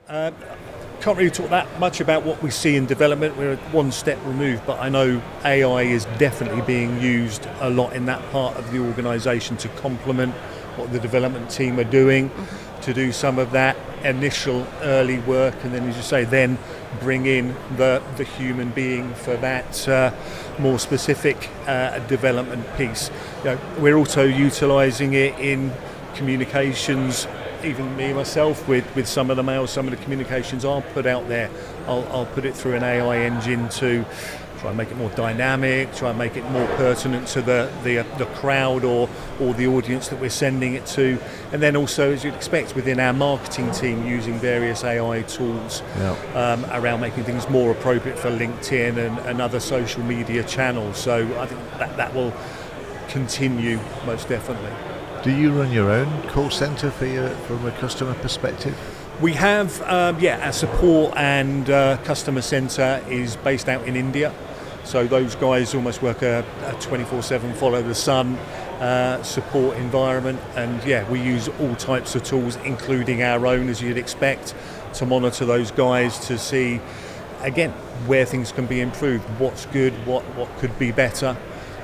Can't really talk that much about what we see in development. We're one step removed, but I know AI is definitely being used a lot in that part of the organisation to complement what the development team are doing, to do some of that initial early work, and then, as you say, then bring in the human being for that more specific development piece. We're also utilising it in communications. Even me myself with some of the mails, some of the communications I'll put out there, I'll put it through an AI engine to try and make it more dynamic, try and make it more pertinent to the crowd or the audience that we're sending it to. And then also, as you'd expect, within our marketing team, using various AI tools around making things more appropriate for LinkedIn and other social media channels. So I think that will continue most definitely. Do you run your own call centre from a customer perspective? We have, our support and customer centre is based out in India. So those guys almost work a 24/7 follow the sun support environment. And we use all types of tools, including our own, as you'd expect, to monitor those guys to see, again, where things can be improved, what's good, what could be better.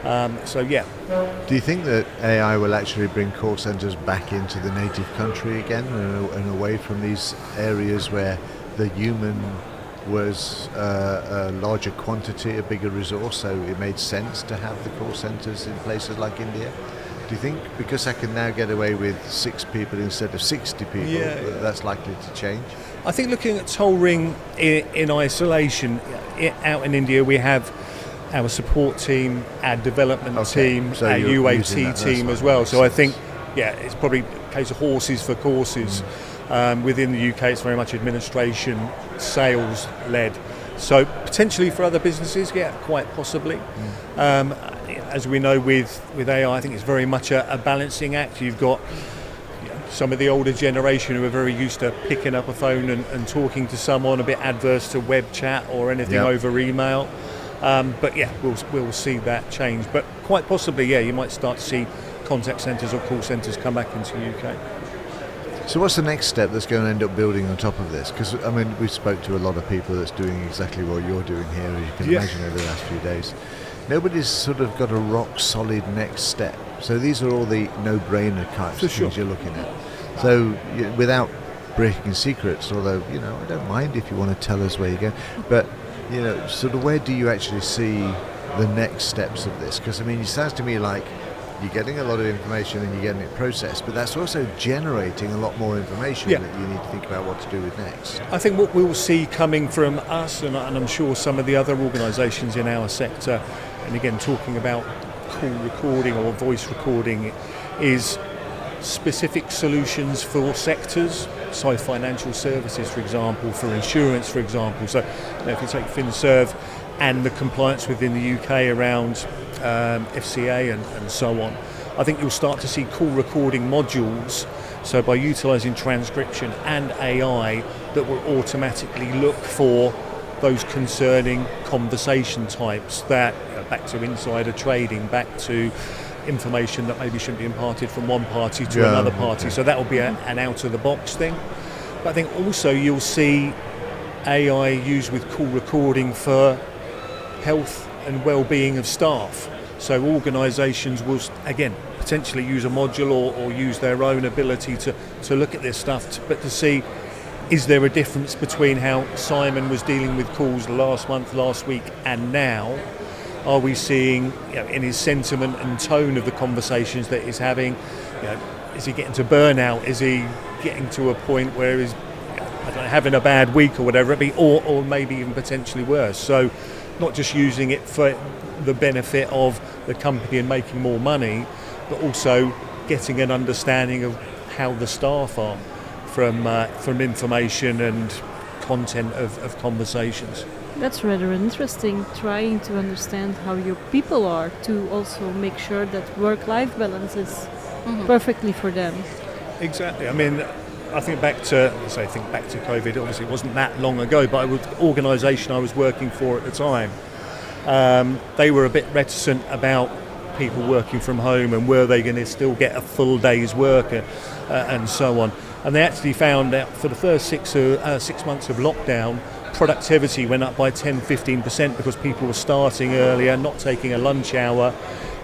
Do you think that AI will actually bring call centres back into the native country again and away from these areas where the human was a larger quantity, a bigger resource, so it made sense to have the call centres in places like India? Do you think because I can now get away with 6 people instead of 60 people, that's likely to change? I think looking at Tollring in isolation, out in India we have our support team, our development team, so our UAT team as well. So I think, it's probably a case of horses for courses. Within the UK, it's very much administration, sales led. So potentially for other businesses, quite possibly. As we know with AI, I think it's very much a balancing act. You've got some of the older generation who are very used to picking up a phone and talking to someone, a bit adverse to web chat or anything over email. We'll see that change. But quite possibly, you might start to see contact centres or call centres come back into the UK. So what's the next step that's going to end up building on top of this? Because, we spoke to a lot of people that's doing exactly what you're doing here, as you can imagine, over the last few days. Nobody's sort of got a rock-solid next step. So these are all the no-brainer types of things you're looking at. So without breaking secrets, although, I don't mind if you want to tell us where you go, but sort of where do you actually see the next steps of this? Because, it sounds to me like you're getting a lot of information and you're getting it processed, but that's also generating a lot more information that you need to think about what to do with next. I think what we'll see coming from us, and I'm sure some of the other organisations in our sector, and again talking about call recording or voice recording, is specific solutions for sectors. So financial services, for example, for insurance, for example. So if you take FinServe and the compliance within the UK around FCA and so on, I think you'll start to see call recording modules, so by utilising transcription and AI, that will automatically look for those concerning conversation types that, back to insider trading, back to information that maybe shouldn't be imparted from one party to another party. So that will be an out-of-the-box thing. But I think also you'll see AI used with call recording for health and well-being of staff. So organisations will, again, potentially use a module or use their own ability to look at this stuff, but to see, is there a difference between how Simon was dealing with calls last month, last week, and now? Are we seeing, in his sentiment and tone of the conversations that he's having, is he getting to burnout? Is he getting to a point where he's having a bad week or whatever it be, or maybe even potentially worse? So not just using it for the benefit of the company and making more money, but also getting an understanding of how the staff are from information and content of conversations. That's rather interesting, trying to understand how your people are, to also make sure that work-life balance is perfectly for them. Exactly. I think back to COVID. Obviously, it wasn't that long ago, but the organisation I was working for at the time, they were a bit reticent about people working from home and were they going to still get a full day's work and so on. And they actually found out for the first 6 months of lockdown, productivity went up by 10-15% because people were starting earlier, not taking a lunch hour,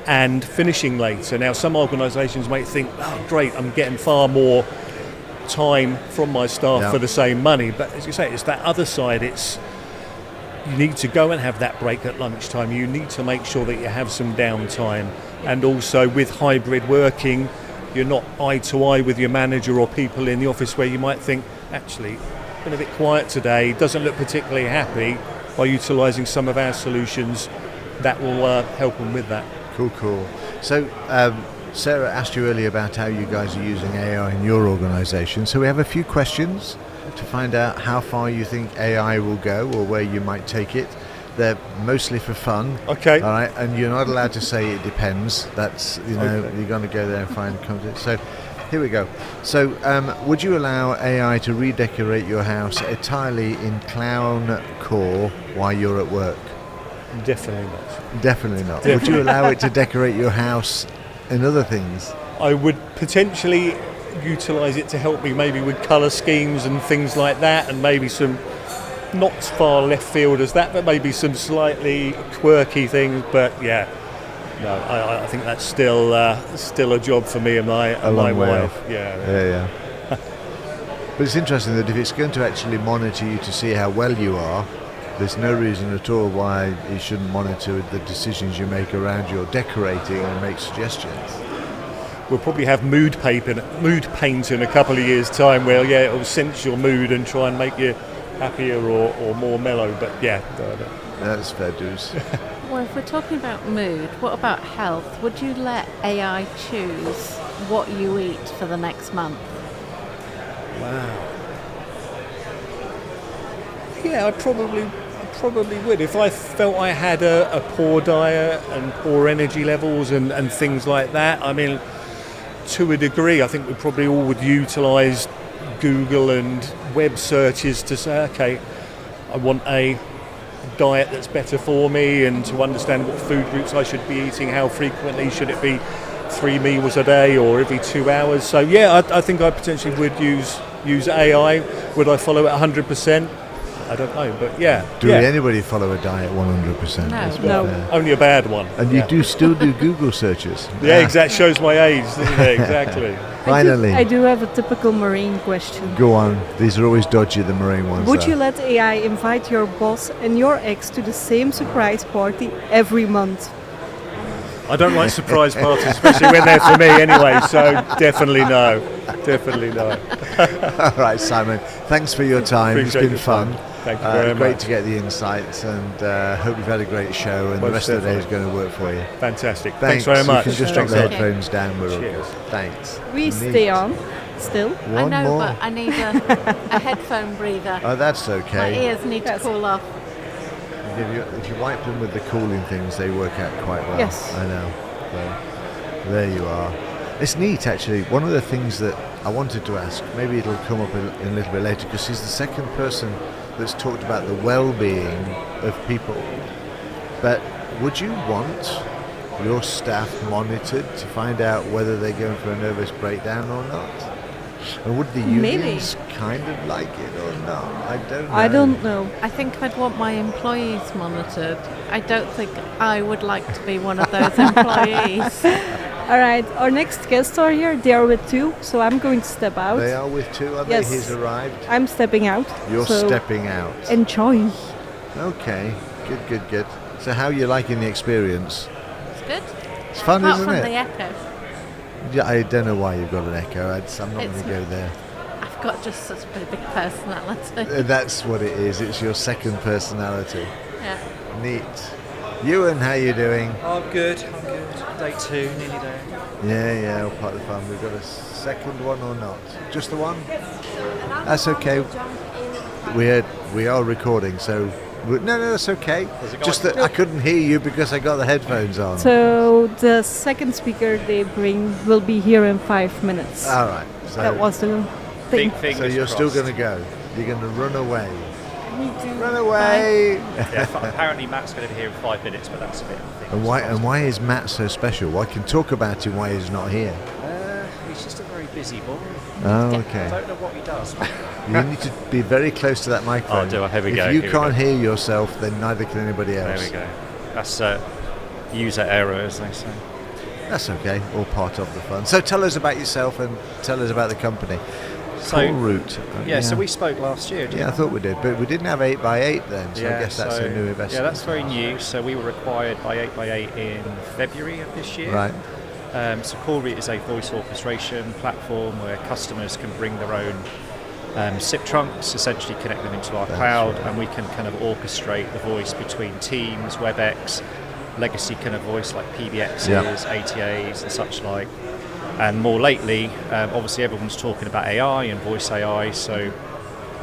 and finishing later. Now, some organisations might think, oh, great, I'm getting far more time from my staff for the same money. But as you say, it's that other side. It's you need to go and have that break at lunchtime. You need to make sure that you have some downtime. And also with hybrid working, you're not eye to eye with your manager or people in the office where you might think, actually, been a bit quiet today, doesn't look particularly happy. By utilising some of our solutions, that will help them with that. Cool. So Sarah asked you earlier about how you guys are using AI in your organisation. So we have a few questions to find out how far you think AI will go or where you might take it. They're mostly for fun. Okay. All right, and you're not allowed to say it depends. That's, you're going to go there and find content. So here we go. So would you allow AI to redecorate your house entirely in clown core while you're at work? Definitely not. Definitely not. Would you allow it to decorate your house and other things? I would potentially utilise it to help me maybe with colour schemes and things like that, and maybe some not as far left field as that, but maybe some slightly quirky things. But yeah, no, I think that's still a job for me and my wife. Yeah. But it's interesting that if it's going to actually monitor you to see how well you are, there's no reason at all why it shouldn't monitor the decisions you make around your decorating and make suggestions. We'll probably have mood paint in a couple of years' time where, it'll sense your mood and try and make you happier or more mellow. But that's fair dues. Well, if we're talking about mood, what about health? Would you let AI choose what you eat for the next month? Wow. Yeah, I probably would. If I felt I had a poor diet and poor energy levels and things like that, I mean, to a degree, I think we probably all would utilise Google and web searches to say, okay, I want a diet that's better for me, and to understand what food groups I should be eating, how frequently should it be, 3 meals a day or every 2 hours. So I think I potentially would use AI. Would I follow it 100%? I don't know, but Do anybody follow a diet 100%? No. Only a bad one. And you do still do Google searches? Yeah, exactly. Shows my age, doesn't it? Exactly. Finally. I do have a typical Marine question. Go on. These are always dodgy, the Marine ones. Would you let AI invite your boss and your ex to the same surprise party every month? I don't like surprise parties, especially when they're for me anyway, so definitely no. All right, Simon. Thanks for your time. Appreciate it's been fun. Thank you very much. Great to get the insights, and hope you've had a great show, and the rest of the day is going to work for you. Fantastic. Thanks very much. You can just drop the Thanks. headphones down. We're all good. Cheers. Thanks. We stay on still. One I know, more. but I need a headphone breather. Oh, that's My okay. ears need to cool off. If you wipe them with the cooling things, they work out quite well. Yes. I know. So, there you are. It's neat, actually. One of the things that I wanted to ask, maybe it'll come up in a little bit later, because he's the second person that's talked about the well-being of people. But would you want your staff monitored to find out whether they're going for a nervous breakdown or not? And would the unions kind of like it or not? I don't know. I think I'd want my employees monitored. I don't think I would like to be one of those employees. All right, our next guests are here. They are with 2, so I'm going to step out. They are with 2, are Yes. they? He's arrived. I'm stepping out. You're so stepping out. Enjoy. Okay, good. So how are you liking the experience? It's good. It's fun, Apart isn't from it? the echo. Yeah, I don't know why you've got an echo. I'm not going to go there. I've got just such a big personality. That's what it is. It's your second personality. Yeah. Neat. Ewan, how you doing? I'm good. Day 2, nearly there. Yeah, all part of the fun. We've got a second one or not? Just the one? That's okay. We are recording, so no, that's okay. Just that I couldn't hear you because I got the headphones on. So the second speaker they bring will be here in 5 minutes. All right. So, That was the thing. so you're still going to go. You're going to run away. Run away. Yeah, apparently Matt's going to be here in 5 minutes, but that's a bit of a thing. And why is Matt so special? Well, I can talk about him why he's not here. He's just a very busy boy. Oh, I okay. don't know what he does. You need to be very close to that microphone. Oh, do I? Here we if go. you Here we can't go. hear yourself, then neither can anybody else. There we go. That's user error, as they say. That's okay, all part of the fun. So tell us about yourself and tell us about the company. So, Callroute. so we spoke last year, didn't Yeah, I we? thought we did, but we didn't have 8x8 then, so I guess that's a new investment. Yeah, that's very new. So we were acquired by 8x8 in February of this year. Right. So Callroute is a voice orchestration platform where customers can bring their own SIP trunks, essentially connect them into our cloud, and we can kind of orchestrate the voice between Teams, WebEx, legacy kind of voice like PBXs, ATAs and such like. And more lately, obviously everyone's talking about AI and voice AI, so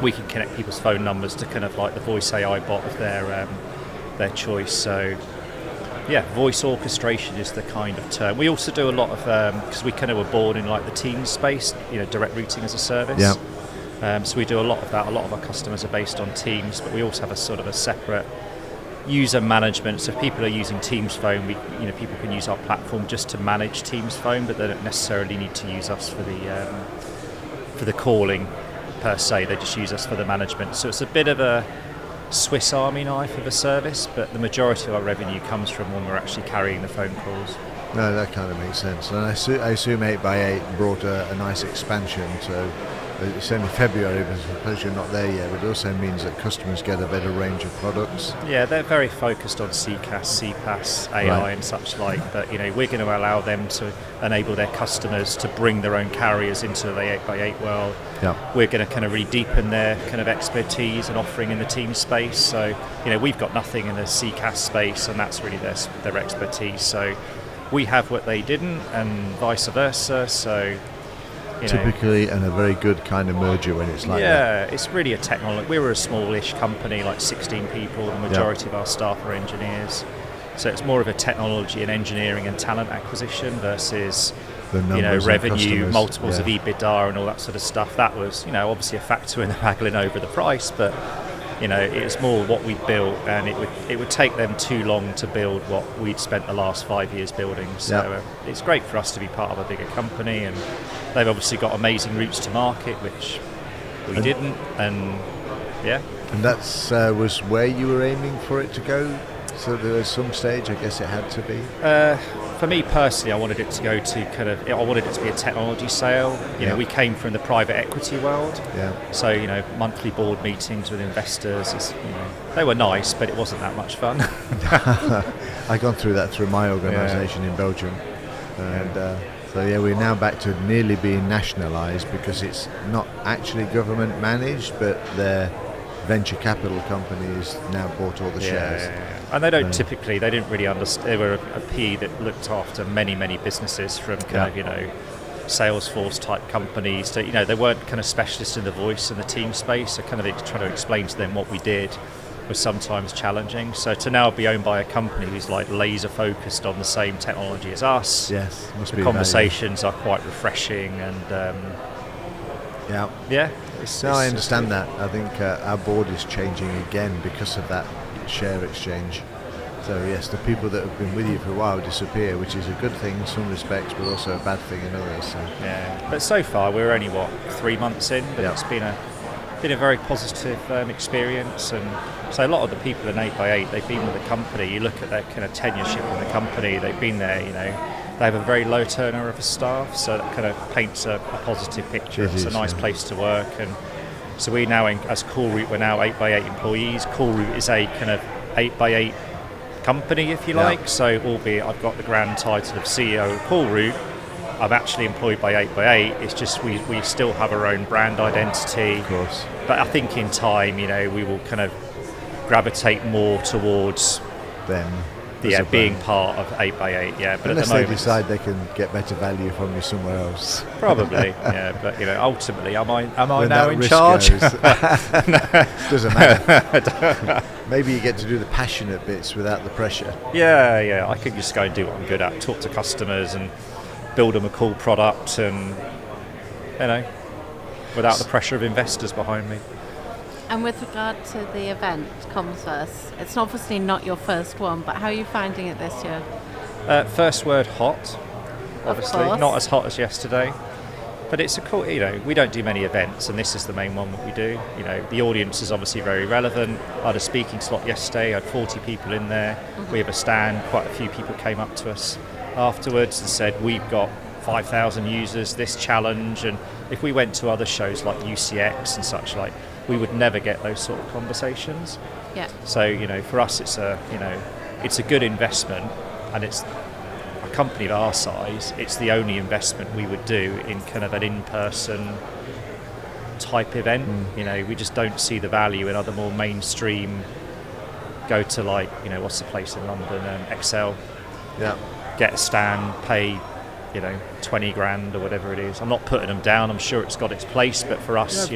we can connect people's phone numbers to kind of like the voice AI bot of their choice. So yeah, voice orchestration is the kind of term. We also do a lot of, because we kind of were born in like the Teams space, direct routing as a service. Yeah. So we do a lot of that. A lot of our customers are based on Teams, but we also have a sort of a separate user management. So if people are using Teams phone, people can use our platform just to manage Teams phone, but they don't necessarily need to use us for the calling per se. They just use us for the management. So it's a bit of a Swiss Army knife of a service, but the majority of our revenue comes from when we're actually carrying the phone calls. No, that kind of makes sense. And I assume 8x8 brought a nice expansion, so it's only February, but I suppose you're not there yet, but it also means that customers get a better range of products. Yeah, they're very focused on CCaaS, CPaaS, AI and such like, but we're going to allow them to enable their customers to bring their own carriers into the 8x8 world. Yeah. We're going to kind of really deepen their kind of expertise and offering in the team space. So, we've got nothing in the CCaaS space, and that's really their expertise. So we have what they didn't, and vice versa. So typically, and a very good kind of merger when it's like that. Yeah, it's really a technology. We were a smallish company, like 16 people. The majority of our staff are engineers. So it's more of a technology and engineering and talent acquisition versus The numbers revenue, and multiples of EBITDA and all that sort of stuff. That was, obviously a factor in the haggling over the price, but it's more what we built, and it would take them too long to build what we'd spent the last 5 years building. So it's great for us to be part of a bigger company, and they've obviously got amazing routes to market, which we didn't, and yeah. And that's was where you were aiming for it to go? So there was some stage, I guess it had to be? For me personally, I wanted it to go to I wanted it to be a technology sale. We came from the private equity world. Yeah. So, monthly board meetings with investors, they were nice, but it wasn't that much fun. I've gone through that through my organisation in Belgium. And so we're now back to nearly being nationalised, because it's not actually government managed, but their venture capital companies now bought all the shares. And they don't typically, they didn't really understand. They were a PE that looked after many, many businesses, from kind of, Salesforce type companies to, they weren't kind of specialists in the voice and the team space. So kind of trying to explain to them what we did was sometimes challenging. So to now be owned by a company who's like laser focused on the same technology as us, yes, must the be conversations are quite refreshing, and I understand that. I think our board is changing again because of that share exchange. So yes, the people that have been with you for a while disappear, which is a good thing in some respects, but also a bad thing in others. So. Yeah, but so far we're only 3 months in, but it's been a very positive experience. And so a lot of the people in 8x8, they've been with the company. You look at their kind of tenureship in the company, they've been there. They have a very low turnover of staff, so that kind of paints a positive picture. It's a nice place to work, and so we now, as Callroute, we're now 8x8 employees. Callroute is a kind of 8x8 company, if you like. So, albeit I've got the grand title of CEO of Callroute, I'm actually employed by 8x8. It's just we still have our own brand identity. Of course. But I think in time, we will kind of gravitate more towards them. Being part of 8x8, but unless at the moment, they decide they can get better value from you somewhere else. Probably, but ultimately, am I when now in charge? Doesn't matter. Maybe you get to do the passionate bits without the pressure. Yeah. I could just go and do what I'm good at, talk to customers and build them a cool product, and without the pressure of investors behind me. And with regard to the event, Commsverse, it's obviously not your first one, but how are you finding it this year? First word, hot. Obviously, not as hot as yesterday. But it's a cool, we don't do many events, and this is the main one that we do. The audience is obviously very relevant. I had a speaking slot yesterday, I had 40 people in there. We have a stand, quite a few people came up to us afterwards and said, we've got 5,000 users, this challenge, and if we went to other shows like UCX and such like, we would never get those sort of conversations. Yeah. So, for us it's a good investment, and it's a company of our size, it's the only investment we would do in kind of an in-person type event. We just don't see the value in other more mainstream, go to like, what's the place in London, Excel, get a stand, pay 20 grand or whatever it is. I'm not putting them down, I'm sure it's got its place, but for us,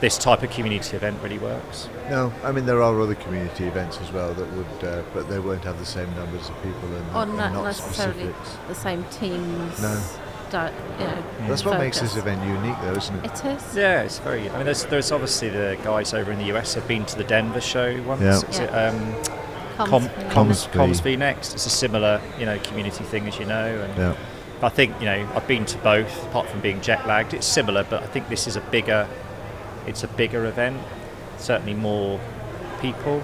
this type of community event really works. No, I mean there are other community events as well that would, but they won't have the same numbers of people and not not necessarily specifics. the same teams. No. That's what makes this event unique, though, isn't it? It is. Yeah, it's very. I mean, there's obviously the guys over in the US have been to the Denver show once. Yeah. Is it, Commsverse. Commsverse next. It's a similar, community thing, as you know. And I think, I've been to both, apart from being jet lagged. It's similar, but I think this is a bigger event. Certainly more people.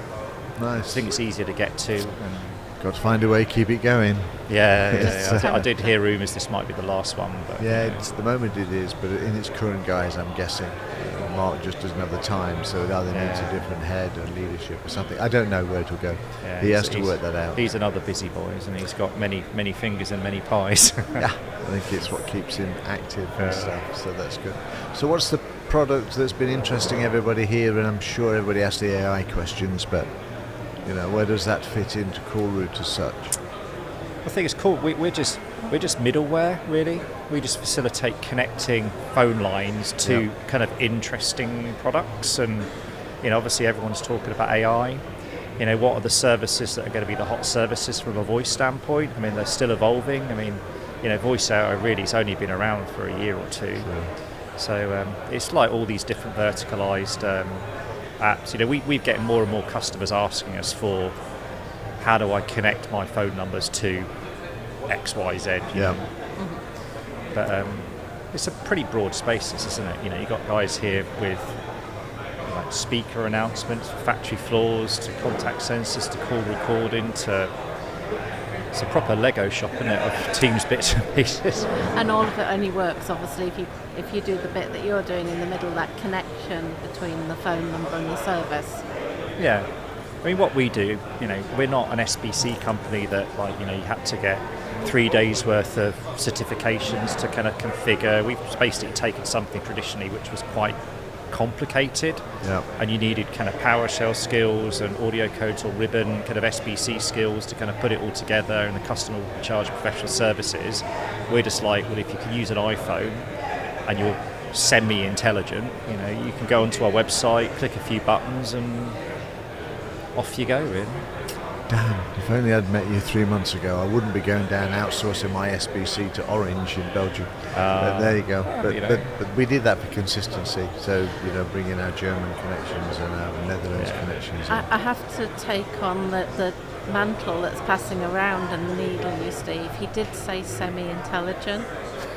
Nice. I think it's easier to get to. And got to find a way, keep it going. Yeah. I did hear rumours this might be the last one. But, It's the moment it is, but in its current guise, I'm guessing Mark just doesn't have the time, so it either needs a different head or leadership or something. I don't know where it'll go. Yeah, he has to work that out. He's another busy boy, and he's got many fingers and many pies. I think it's what keeps him active and stuff, so that's good. So what's the product that's been interesting everybody here? And I'm sure everybody asked the AI questions, but where does that fit into Callroute as such? I think it's cool. We're just middleware, really. We just facilitate connecting phone lines to kind of interesting products, and obviously everyone's talking about AI. What are the services that are going to be the hot services from a voice standpoint? I mean, they're still evolving. I mean, voice AI really has only been around for a year or two. Sure. So it's like all these different verticalized apps. We're getting more and more customers asking us for, how do I connect my phone numbers to X, Y, Z? But it's a pretty broad space, isn't it? You've got guys here with like speaker announcements, factory floors, to contact sensors, to call recording, to it's a proper Lego shop, isn't it, of Teams bits and pieces. And all of it only works, obviously, if you do the bit that you're doing in the middle, that connection between the phone number and the service. Yeah. I mean, what we do, we're not an SBC company that, you had to get 3 days worth of certifications to kind of configure. We've basically taken something traditionally which was quite complicated, and you needed kind of PowerShell skills and audio codes or ribbon kind of SBC skills to kind of put it all together, and the customer will charge professional services. We're just like, well, if you can use an iPhone and you're semi-intelligent, you can go onto our website, click a few buttons, and off you go, really. Damn, if only I'd met you 3 months ago, I wouldn't be going down outsourcing my SBC to Orange in Belgium. But there you go. But we did that for consistency. So, bring in our German connections and our Netherlands connections. I have to take on the mantle that's passing around and needle you, Steve. He did say semi-intelligent.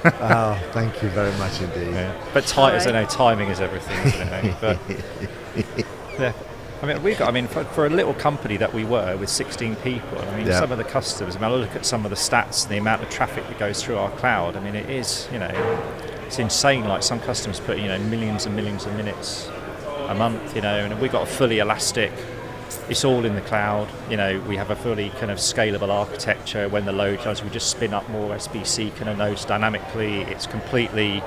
Oh, thank you very much indeed. Yeah. But as I know, timing is everything, isn't it? But, yeah. I mean, for a little company that we were with 16 people, some of the customers, I look at some of the stats and the amount of traffic that goes through our cloud. I mean, it is, it's insane. Like some customers put, millions and millions of minutes a month, and we've got a fully elastic, it's all in the cloud. We have a fully kind of scalable architecture. When the load goes, we just spin up more SBC kind of nodes dynamically. It's completely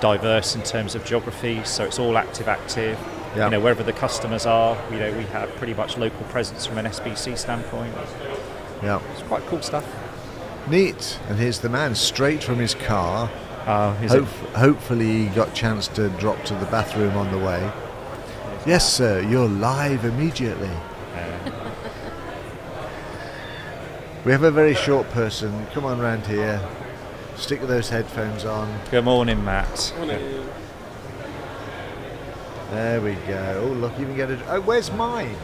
diverse in terms of geography, so it's all active. Wherever the customers are, we have pretty much local presence from an SBC standpoint. Yeah, it's quite cool stuff. Neat. And here's the man straight from his car. Hopefully he got a chance to drop to the bathroom on the way. Yes, sir, you're live immediately. We have a very short person. Come on round here. Stick those headphones on. Good morning, Matt. Morning. There we go. Oh, look, you can get it. Oh, where's mine?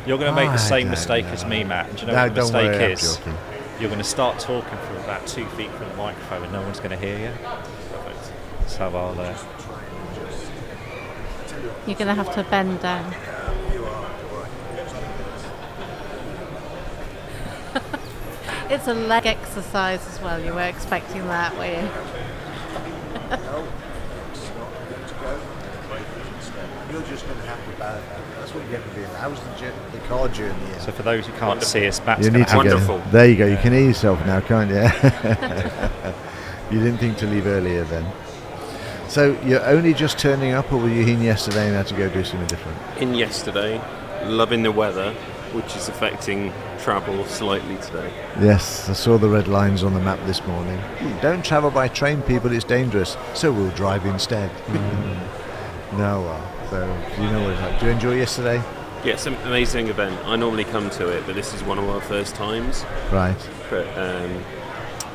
You're going to make the same mistake as me, Matt. Do you know what the don't worry, mistake I'm is? joking. you're going to start talking from about 2 feet from the microphone and no one's going to hear you. So I'll... You're going to have to bend down. It's a leg exercise as well. You were expecting that, were you? You're just going to have to balance that. That's what you get to be in. How's the car journey? So for those who can't see us, Matt's You going need to to have... go. There you go. You can hear yourself now, can't you? You didn't think to leave earlier then. So you're only just turning up, or were you in yesterday and had to go do something different? In yesterday, loving the weather, which is affecting travel slightly today. Yes, I saw the red lines on the map this morning. Don't travel by train, people, it's dangerous. So we'll drive instead. No, well, so you know what it's like. Do you enjoy yesterday? Yeah, it's an amazing event. I normally come to it, but this is one of our first times. Right. But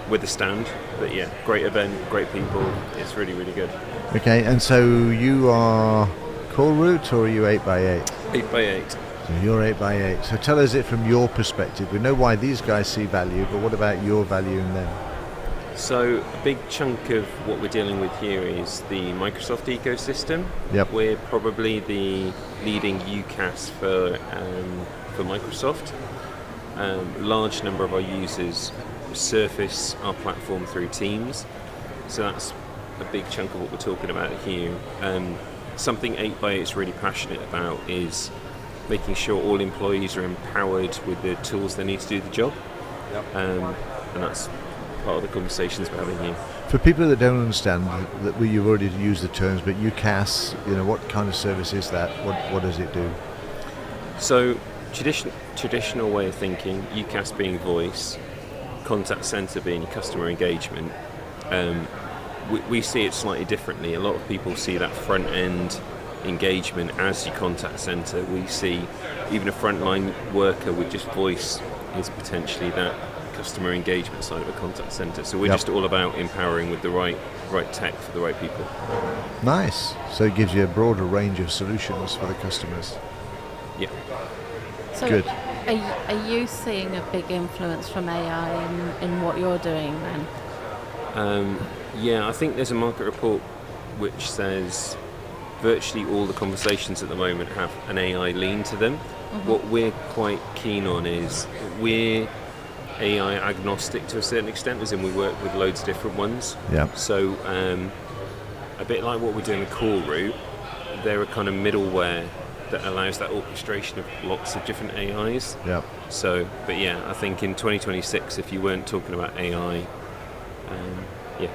with the stand. But yeah, great event, great people. It's really, really good. Okay, and so you are Callroute, or are you 8x8? 8x8. So you're 8x8. So tell us it from your perspective. We know why these guys see value, but what about your value in them? So a big chunk of what we're dealing with here is the Microsoft ecosystem. Yep. We're probably the leading UCaaS for Microsoft. Large number of our users surface our platform through Teams. So that's a big chunk of what we're talking about here. Something 8x8 is really passionate about is making sure all employees are empowered with the tools they need to do the job. Yep. And that's part of the conversations we're having here. For people that don't understand, that you've already used the terms, but UCaaS, what kind of service is that? What does it do? So traditional way of thinking, UCaaS being voice, contact center being customer engagement. We see it slightly differently. A lot of people see that front end engagement as your contact center. We see even a frontline worker with just voice is potentially that customer engagement side of a contact center. So we're just all about empowering with the right tech for the right people. Nice. So it gives you a broader range of solutions for the customers. Yeah. So Good. Are you seeing a big influence from AI in what you're doing then? Yeah, I think there's a market report which says virtually all the conversations at the moment have an AI lean to them. Mm-hmm. What we're quite keen on is we're AI agnostic to a certain extent, as in we work with loads of different ones. Yeah. So a bit like what we're doing with Callroute, they're a kind of middleware that allows that orchestration of lots of different AIs. Yeah. So, but yeah, I think in 2026, if you weren't talking about AI, we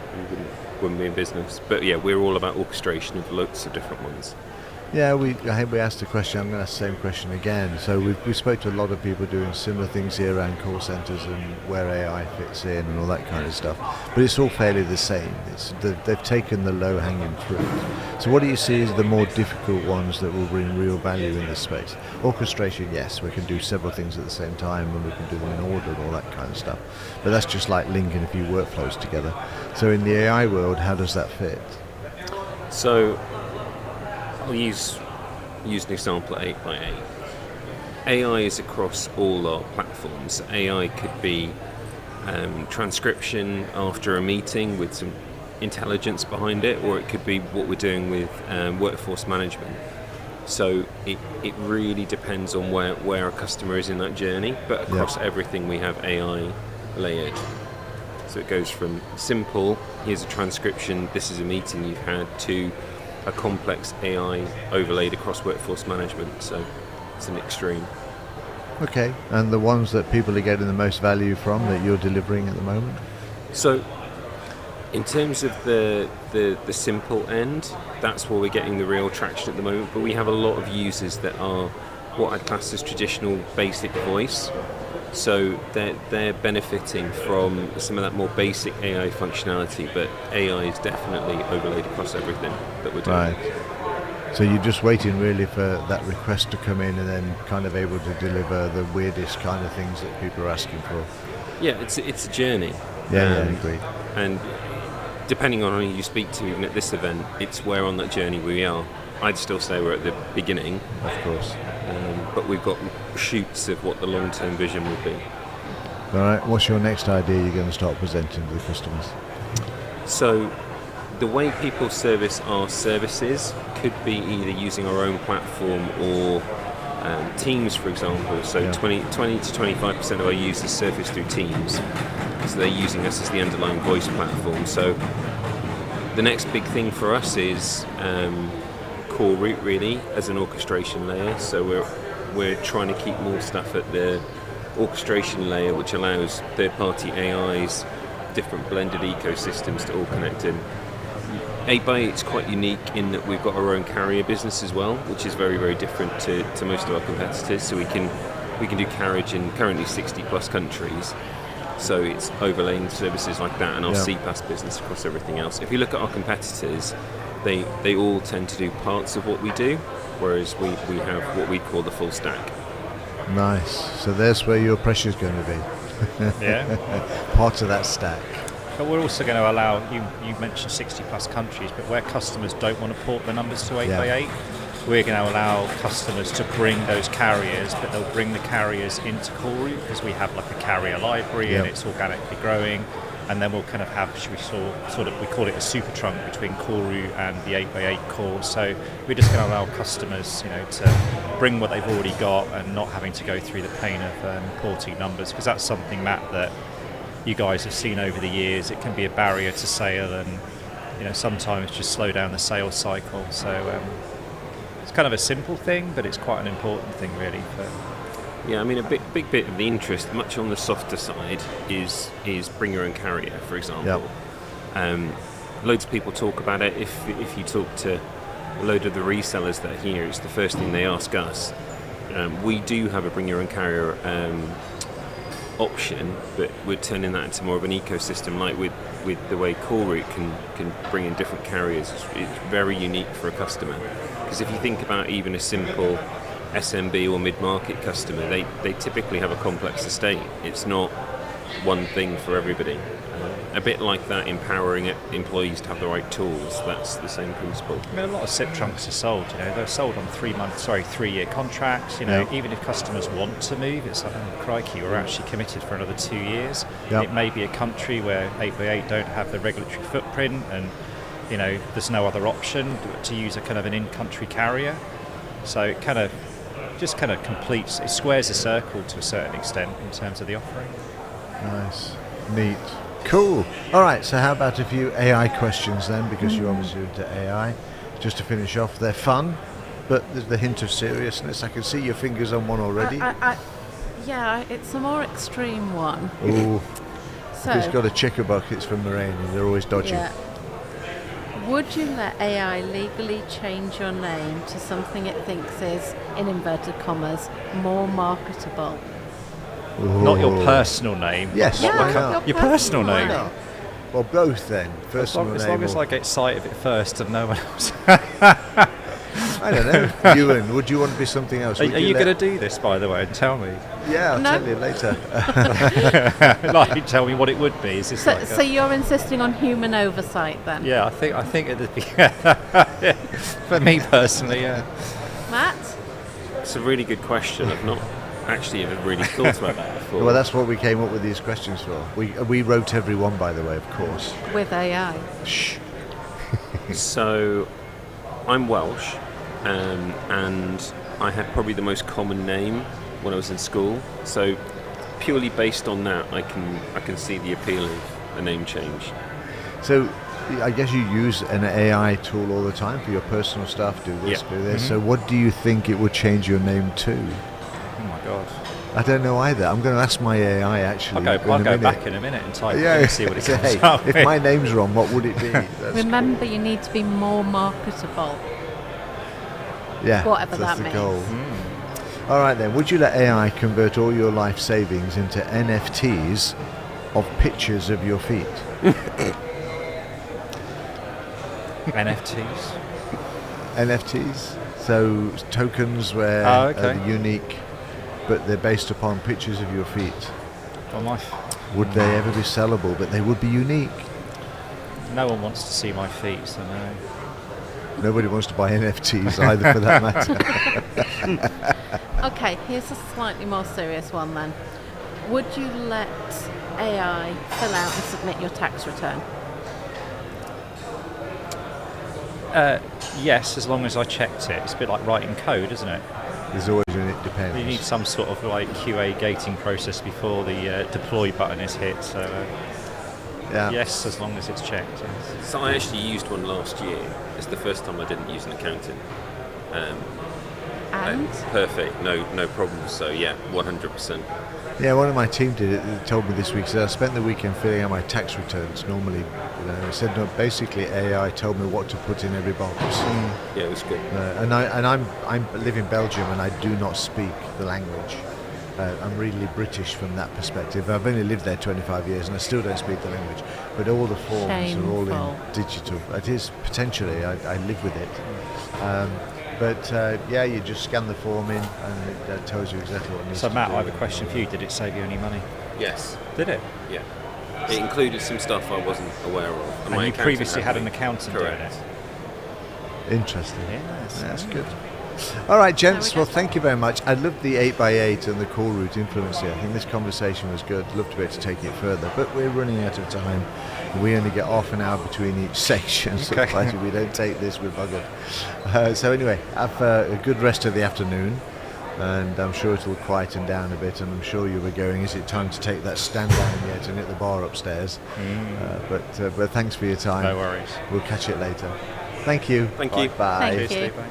wouldn't be in business. But yeah, we're all about orchestration of lots of different ones. Yeah, I think we asked the question. I'm going to ask the same question again. So we spoke to a lot of people doing similar things here around call centres and where AI fits in and all that kind of stuff. But it's all fairly the same. They've taken the low-hanging fruit. So what do you see as the more difficult ones that will bring real value in this space? Orchestration, yes, we can do several things at the same time and we can do them in order and all that kind of stuff. But that's just like linking a few workflows together. So in the AI world, how does that fit? So I'll use an example at 8x8. AI is across all our platforms. AI could be transcription after a meeting with some intelligence behind it, or it could be what we're doing with workforce management. So it really depends on where a customer is in that journey, but across everything we have AI layered. So it goes from simple, here's a transcription, this is a meeting you've had, to a complex AI overlaid across workforce management. So it's an extreme. Okay, and the ones that people are getting the most value from that you're delivering at the moment? So in terms of the simple end, that's where we're getting the real traction at the moment, but we have a lot of users that are what I'd class as traditional basic voice. So they're benefiting from some of that more basic AI functionality, but AI is definitely overlaid across everything that we're doing. Right. So you're just waiting really for that request to come in and then kind of able to deliver the weirdest kind of things that people are asking for. Yeah, it's a journey. Yeah, I agree. And depending on who you speak to, even at this event, it's where on that journey we are. I'd still say we're at the beginning. Of course. But we've got shoots of what the long-term vision would be. All right, what's your next idea you're going to start presenting to the customers? So the way people service our services could be either using our own platform or Teams, for example. So 20 to 25% of our users service through Teams. So they're using us as the underlying voice platform. So the next big thing for us is Callroute, really, as an orchestration layer. So we're trying to keep more stuff at the orchestration layer, which allows third-party AIs, different blended ecosystems to all connect in. 8x8 is quite unique in that we've got our own carrier business as well, which is very, very different to most of our competitors. So we can do carriage in currently 60 plus countries. So it's overlaying services like that and our CPaaS business across everything else. If you look at our competitors, they all tend to do parts of what we do, whereas we have what we call the full stack. Nice. So there's where your pressure's going to be. Yeah. Part of that stack. But we're also going to allow, you mentioned 60 plus countries, but where customers don't want to port the numbers to 8x8, we're going to allow customers to bring those carriers, but they'll bring the carriers into Callroute because we have like a carrier library and it's organically growing. And then we'll kind of have, we call it a super trunk between Callroute and the 8x8 core. So we're just going to allow customers, to bring what they've already got and not having to go through the pain of porting numbers, because that's something, Matt, that you guys have seen over the years. It can be a barrier to sale, and sometimes just slow down the sales cycle. So it's kind of a simple thing, but it's quite an important thing, really. Yeah, I mean, a big bit of the interest, much on the softer side, is bring your own carrier, for example. Loads of people talk about it. If you talk to a load of the resellers that are here, it's the first thing they ask us. We do have a bring your own carrier option, but we're turning that into more of an ecosystem, like with the way Callroute can bring in different carriers. It's very unique for a customer, because if you think about even a simple SMB or mid-market customer, they typically have a complex estate. It's not one thing for everybody. A bit like that, empowering employees to have the right tools, that's the same principle. I mean, a lot of SIP trunks are sold, they're sold on 3-year contracts, even if customers want to move, it's like, oh, crikey, we're actually committed for another 2 years. It may be a country where 8x8 don't have the regulatory footprint, and there's no other option to use a kind of an in-country carrier. So it kind of completes, it squares the circle to a certain extent in terms of the offering. Nice. Neat. Cool. All right, so how about a few AI questions then, because you're obviously into AI. Just to finish off, they're fun, but there's the hint of seriousness. I can see your fingers on one already. It's a more extreme one. Oh, so it's got a checker buckets from Marijn, and they're always dodgy. Yeah. Would you let AI legally change your name to something it thinks is, in inverted commas, more marketable? Ooh. Not your personal name. Yes. Your personal name. No. Well, both then. Personal name. As long as I get sight of it first and no one else. I don't know. Ewan, would you want to be something else? Are you going to do this, by the way, and tell me? Yeah, I'll tell you later. Like, tell me what it would be. Is this so you're insisting on human oversight then? Yeah, I think it'd be for me personally. Yeah. Matt? It's a really good question. I've not actually ever really thought about that before. Well, that's what we came up with these questions for. We wrote every one, by the way, of course. With AI. Shh. So, I'm Welsh, and I had probably the most common name when I was in school. So, purely based on that, I can see the appeal of a name change. So, I guess you use an AI tool all the time for your personal stuff. Do this, do this. Mm-hmm. So, what do you think it would change your name to? Oh my God. I don't know either. I'm going to ask my AI actually. I'll go back in a minute and type it and see what it comes up with. If my name's wrong, what would it be? Remember, cool. You need to be more marketable. Yeah, whatever that's that the means. goal. All right then. Would you let AI convert all your life savings into NFTs of pictures of your feet? NFTs. So tokens where are unique, but they're based upon pictures of your feet. Would they ever be sellable? But they would be unique. No one wants to see my feet, so no. Nobody wants to buy NFTs either, for that matter. Okay, here's a slightly more serious one then. Would you let AI fill out and submit your tax return? Yes, as long as I checked it. It's a bit like writing code, isn't it? There's always an it depends. You need some sort of like QA gating process before the deploy button is hit. So yes, as long as it's checked. Yes. So I actually used one last year. It's the first time I didn't use an accountant. And? Perfect, no problems. So yeah, 100%. Yeah, one of my team did it. They told me this week. So I spent the weekend filling out my tax returns. Normally, I said no. Basically, AI told me what to put in every box. Yeah, it was good. And I live in Belgium, and I do not speak the language. I'm really British from that perspective. I've only lived there 25 years, and I still don't speak the language. But all the forms are all in digital. It is potentially. I live with it. But you just scan the form in and it tells you exactly what it needs to do. So Matt, I have a question for you. Did it save you any money? Yes. Did it? Yeah. It included some stuff I wasn't aware of. And you previously had an accountant doing it? Interesting. Yes. That's good. All right, gents. Well, thank you very much. I loved the 8x8 and the Callroute influence here. I think this conversation was good. Love to be able to take it further, but we're running out of time. We only get half an hour between each section, so if we don't take this, we're buggered. So anyway, have a good rest of the afternoon, and I'm sure it'll quieten down a bit, and I'm sure you were going, is it time to take that stand down yet and hit the bar upstairs? But thanks for your time. No worries. We'll catch it later. Thank you. Thank you. Bye. Thank you.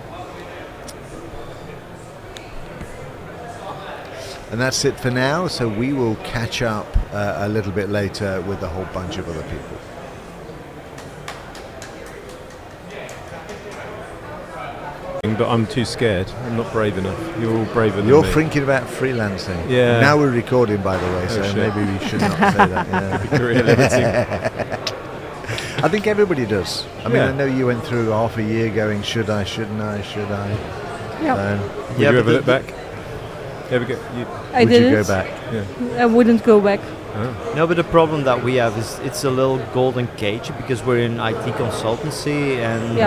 And that's it for now, so we will catch up a little bit later with a whole bunch of other people. But I'm too scared. I'm not brave enough. You're all braver than me. You're thinking about freelancing. Yeah. Now we're recording, by the way, so shit. maybe we should not say that. Yeah. Career limiting. I think everybody does. I mean, Yeah. I know you went through half a year going, should I, shouldn't I, should I? Yeah. Would you ever look back? Ever go? I Would did you it. go back? Yeah. I wouldn't go back. No, but the problem that we have is it's a little golden cage because we're in IT consultancy and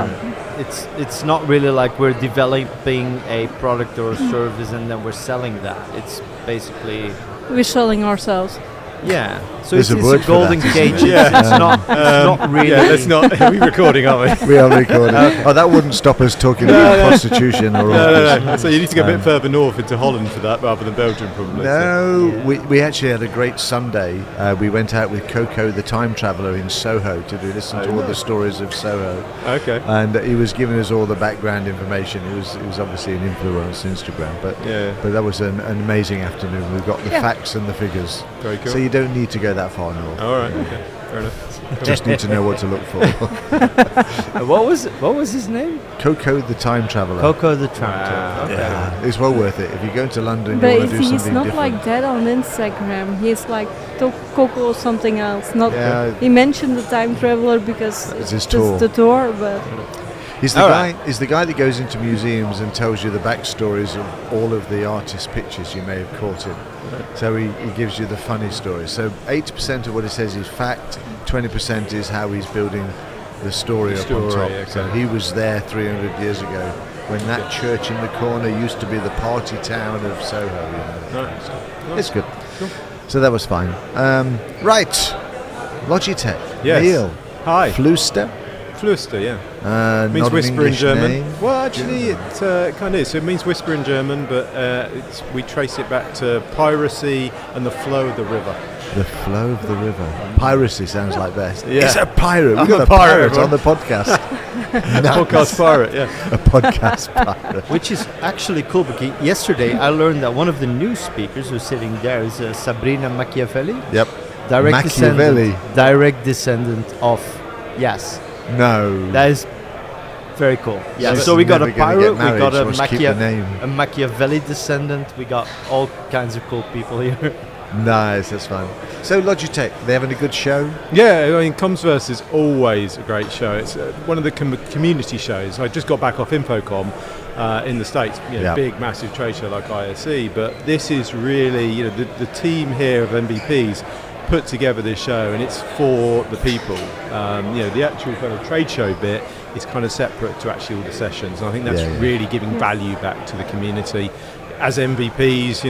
it's not really like we're developing a product or a service and then we're selling that. It's basically We're selling ourselves. so There's it's a word a for golden that, cage. isn't there? It's not really. Yeah, let's not. Are we recording, aren't we? We are recording. Oh, that wouldn't stop us talking about prostitution or all this. No. So you need to go a bit further north into Holland for that rather than Belgium, probably. No, we actually had a great Sunday. We went out with Coco the Time Traveller in Soho to listen to all the stories of Soho. Okay. And he was giving us all the background information. It was obviously an influence on Instagram, but that was an amazing afternoon. We've got the facts and the figures. Very cool. So you don't need to go that far north. All right. Okay. Fair enough. Just need to know what to look for. What was his name? Coco the Time Traveller. Coco the Tramp. Okay. Yeah, it's well worth it. If you go into London, But you want to do he's something not different. like that on Instagram. He's like Coco or something else. Not. Yeah. He mentioned the time traveler because It's his it's tour. the tour, but He's the guy. He's the guy that goes into museums and tells you the backstories of all of the artist pictures you may have caught him. So he gives you the funny stories. So 80% of what he says is fact. 20% is how he's building the story up on top. Okay. So he was there 300 years ago when that church in the corner used to be the party town of Soho. Right. It's good. Cool. So that was fine. Right, Logitech. Yes. Neil. Hi. Fluster. Fluster, yeah. not Means an whisper in English German. name. Well, actually, it kind of is. So it means whisper in German, but we trace it back to piracy and the flow of the river. The flow of the river. Piracy sounds like best. Yeah. It's a pirate. We've I'm got a a pirate pirate, on the podcast. Podcast pirate, yeah. A podcast pirate. Which is actually cool because yesterday I learned that one of the new speakers who's sitting there is Sabrina Machiavelli. Yep. Direct Machiavelli. descendant of, yes. No. That is very cool. Yeah. She's So we got a never gonna get pirate, we married, got she wants to keep the name. a Machiavelli descendant, we got all kinds of cool people here. Nice, that's fun. So Logitech, they having a good show? Yeah, I mean, Commsverse is always a great show. It's one of the community shows. I just got back off Infocom in the States, big, massive trade show like ISE, but this is really, the team here of MVPs put together this show, and it's for the people. The actual kind of trade show bit is kind of separate to actually all the sessions. And I think that's really giving value back to the community. As MVPs,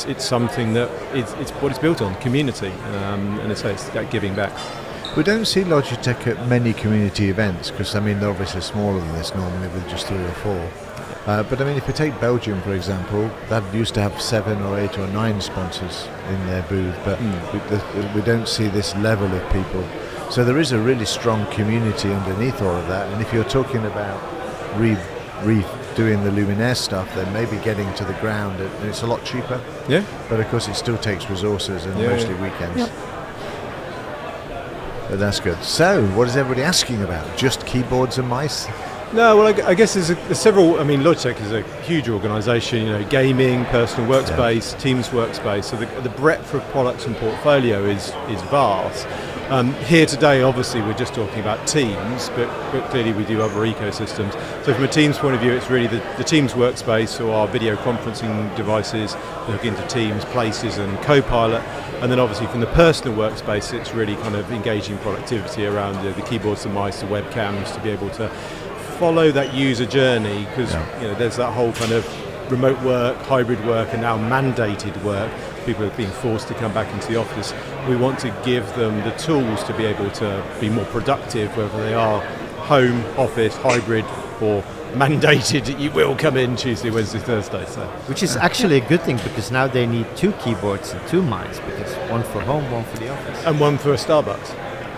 it's something that it's what it's built on, community, and it's that giving back. We don't see Logitech at many community events because, they're obviously smaller than this normally with just 3 or 4. But if you take Belgium, for example, that used to have 7 or 8 or 9 sponsors in their booth, but we don't see this level of people. So there is a really strong community underneath all of that. And if you're talking about doing the Luminaire stuff, then maybe getting to the ground, and it's a lot cheaper. Yeah. But of course, it still takes resources and mostly weekends. Yep. But that's good. So, what is everybody asking about? Just keyboards and mice? No, well, I guess there's several. Logitech is a huge organisation. Gaming, personal workspace, Teams workspace. So the breadth of products and portfolio is vast. Here today, obviously, we're just talking about Teams, but clearly we do other ecosystems. So from a Teams point of view, it's really the Teams workspace, so our video conferencing devices hook into Teams, Places and Copilot. And then obviously from the personal workspace, it's really kind of engaging productivity around the keyboards, the mice, the webcams, to be able to follow that user journey, because there's that whole kind of remote work, hybrid work, and now mandated work. People are being forced to come back into the office. We want to give them the tools to be able to be more productive, whether they are home, office, hybrid, or mandated that you will come in Tuesday, Wednesday, Thursday. So. Which is actually a good thing, because now they need 2 keyboards and 2 mice, because one for home, one for the office. And one for Starbucks.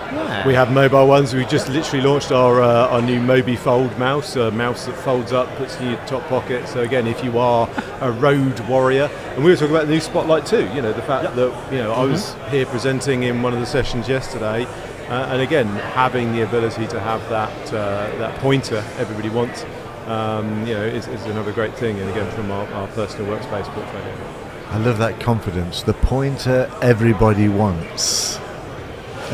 Yeah. We have mobile ones. We just literally launched our new Mobi Fold mouse, a mouse that folds up, puts in your top pocket. So again, if you are a road warrior, and we were talking about the new Spotlight too. The fact that I was here presenting in one of the sessions yesterday, and again having the ability to have that pointer everybody wants, is another great thing. And again, from our personal workspace portfolio. I love that confidence. The pointer everybody wants.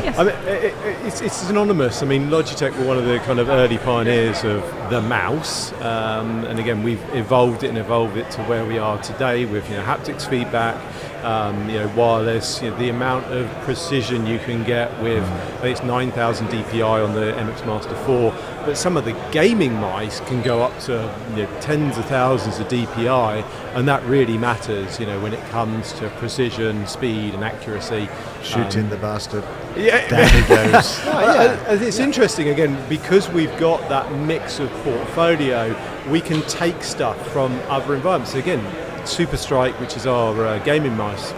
Yes. It's anonymous. Logitech were one of the kind of early pioneers of the mouse, and again we've evolved it to where we are today with haptics feedback, wireless. The amount of precision you can get with I think it's 9,000 DPI on the MX Master 4, but some of the gaming mice can go up to tens of thousands of DPI, and that really matters. When it comes to precision, speed, and accuracy. Shooting the bastard. Yeah, down he goes. It's interesting again because we've got that mix of portfolio. We can take stuff from other environments. So again, Super Strike, which is our gaming mouse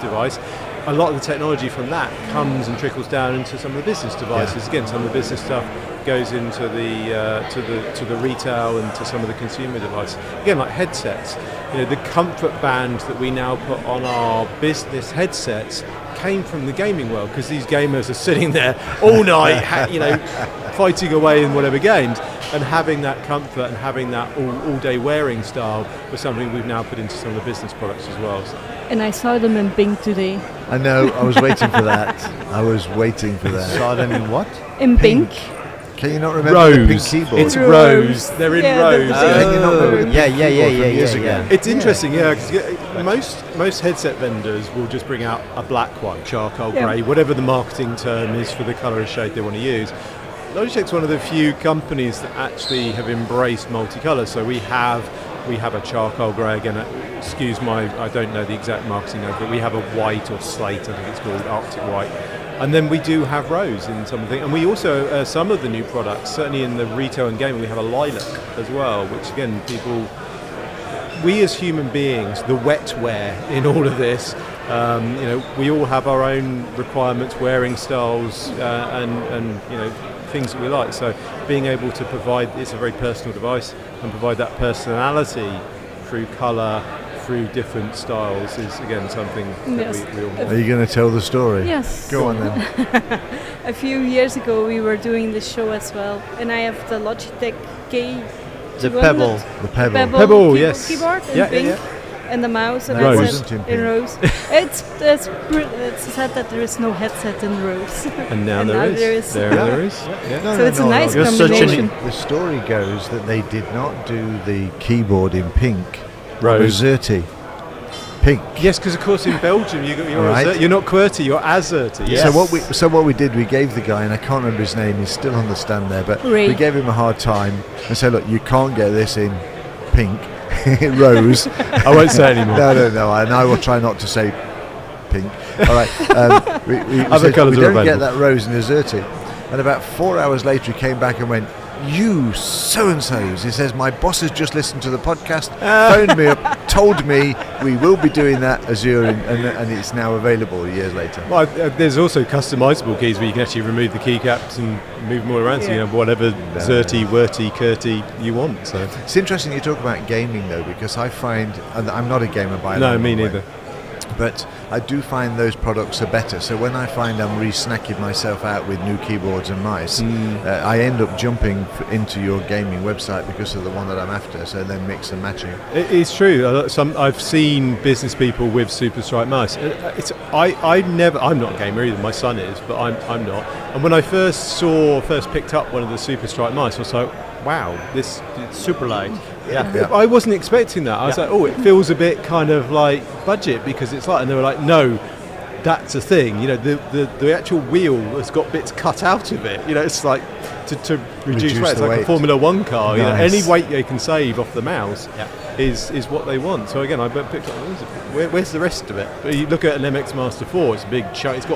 device. A lot of the technology from that comes and trickles down into some of the business devices. Again, some of the business stuff goes into to the retail and to some of the consumer devices. Again, like headsets. The comfort band that we now put on our business headsets came from the gaming world, because these gamers are sitting there all night, fighting away in whatever games, and having that comfort and having that all-day wearing style was something we've now put into some of the business products as well. So. And I saw them in Pink today. I know, I was waiting for that. Saw them in what? In Pink. Can you not remember the pink keyboard? It's Rose. They're in Rose. Can you not remember the pink keyboard from years ago? Yeah. It's interesting, because most headset vendors will just bring out a black one, charcoal grey, whatever the marketing term is for the colour or shade they want to use. Logitech's one of the few companies that actually have embraced multicolour. So we have a charcoal grey, again, I don't know the exact marketing name, but we have a white or slate, I think it's called, Arctic white. And then we do have rose in some of the things. And we also, some of the new products, certainly in the retail and gaming, we have a lilac as well, which again, we as human beings, the wetware in all of this, we all have our own requirements, wearing styles, and things that we like. So being able to provide, it's a very personal device, and provide that personality through colour, through different styles is again something that we all want. Are you going to tell the story? Yes. Go on then. A few years ago we were doing this show as well, and I have the Logitech K. The Pebble. The Pebble. Pebble, yes. Keyboard in pink, and the mouse and headset in rose. It's said that there is no headset in rose. And now there is. There is. Yeah. So it's a nice combination. The story goes that they did not do the keyboard in pink. Rose. Rossetti. pink. Yes, because of course in Belgium Right. you're not QWERTY, you're AZERTY. Yes. So what we did, we gave the guy, and I can't remember his name, he's still on the stand there, but Ray. we gave him a hard time and said, look, you can't get this in pink, rose. I won't say anymore. No, and I will try not to say pink. All right. We Other said, colours we are don't get available. that rose in AZERTY. And about 4 hours later, he came back and went, you so-and-sos. He says, my boss has just listened to the podcast, phoned me up, told me we will be doing that Azure, and it's now available years later. Well, there's also customizable keys where you can actually remove the keycaps and move them all around, so you know whatever ZERTY, WERTY, QWERTY you want. So it's interesting you talk about gaming though, because I find, and I'm not a gamer by no, the me way, neither. but I do find those products are better. So when I find I'm re-snacking myself out with new keyboards and mice, I end up jumping into your gaming website because of the one that I'm after, so then mix and matching. It's true. I've seen business people with SuperStrike mice. I'm not a gamer either. My son is, but I'm not. And when I first picked up one of the SuperStrike mice, I was like, wow, this Super light. Yeah. I wasn't expecting that. I was like, oh, it feels a bit kind of like budget because it's like, and they were like, no, that's a thing. You know, the actual wheel has got bits cut out of it. You know, it's like to reduce weight. It's like weight. a Formula One car. You know, Nice. any weight they can save off the mouse is what they want. So again, I picked up. Where's the rest of it? But you look at an MX Master 4. It's a big chunk. It's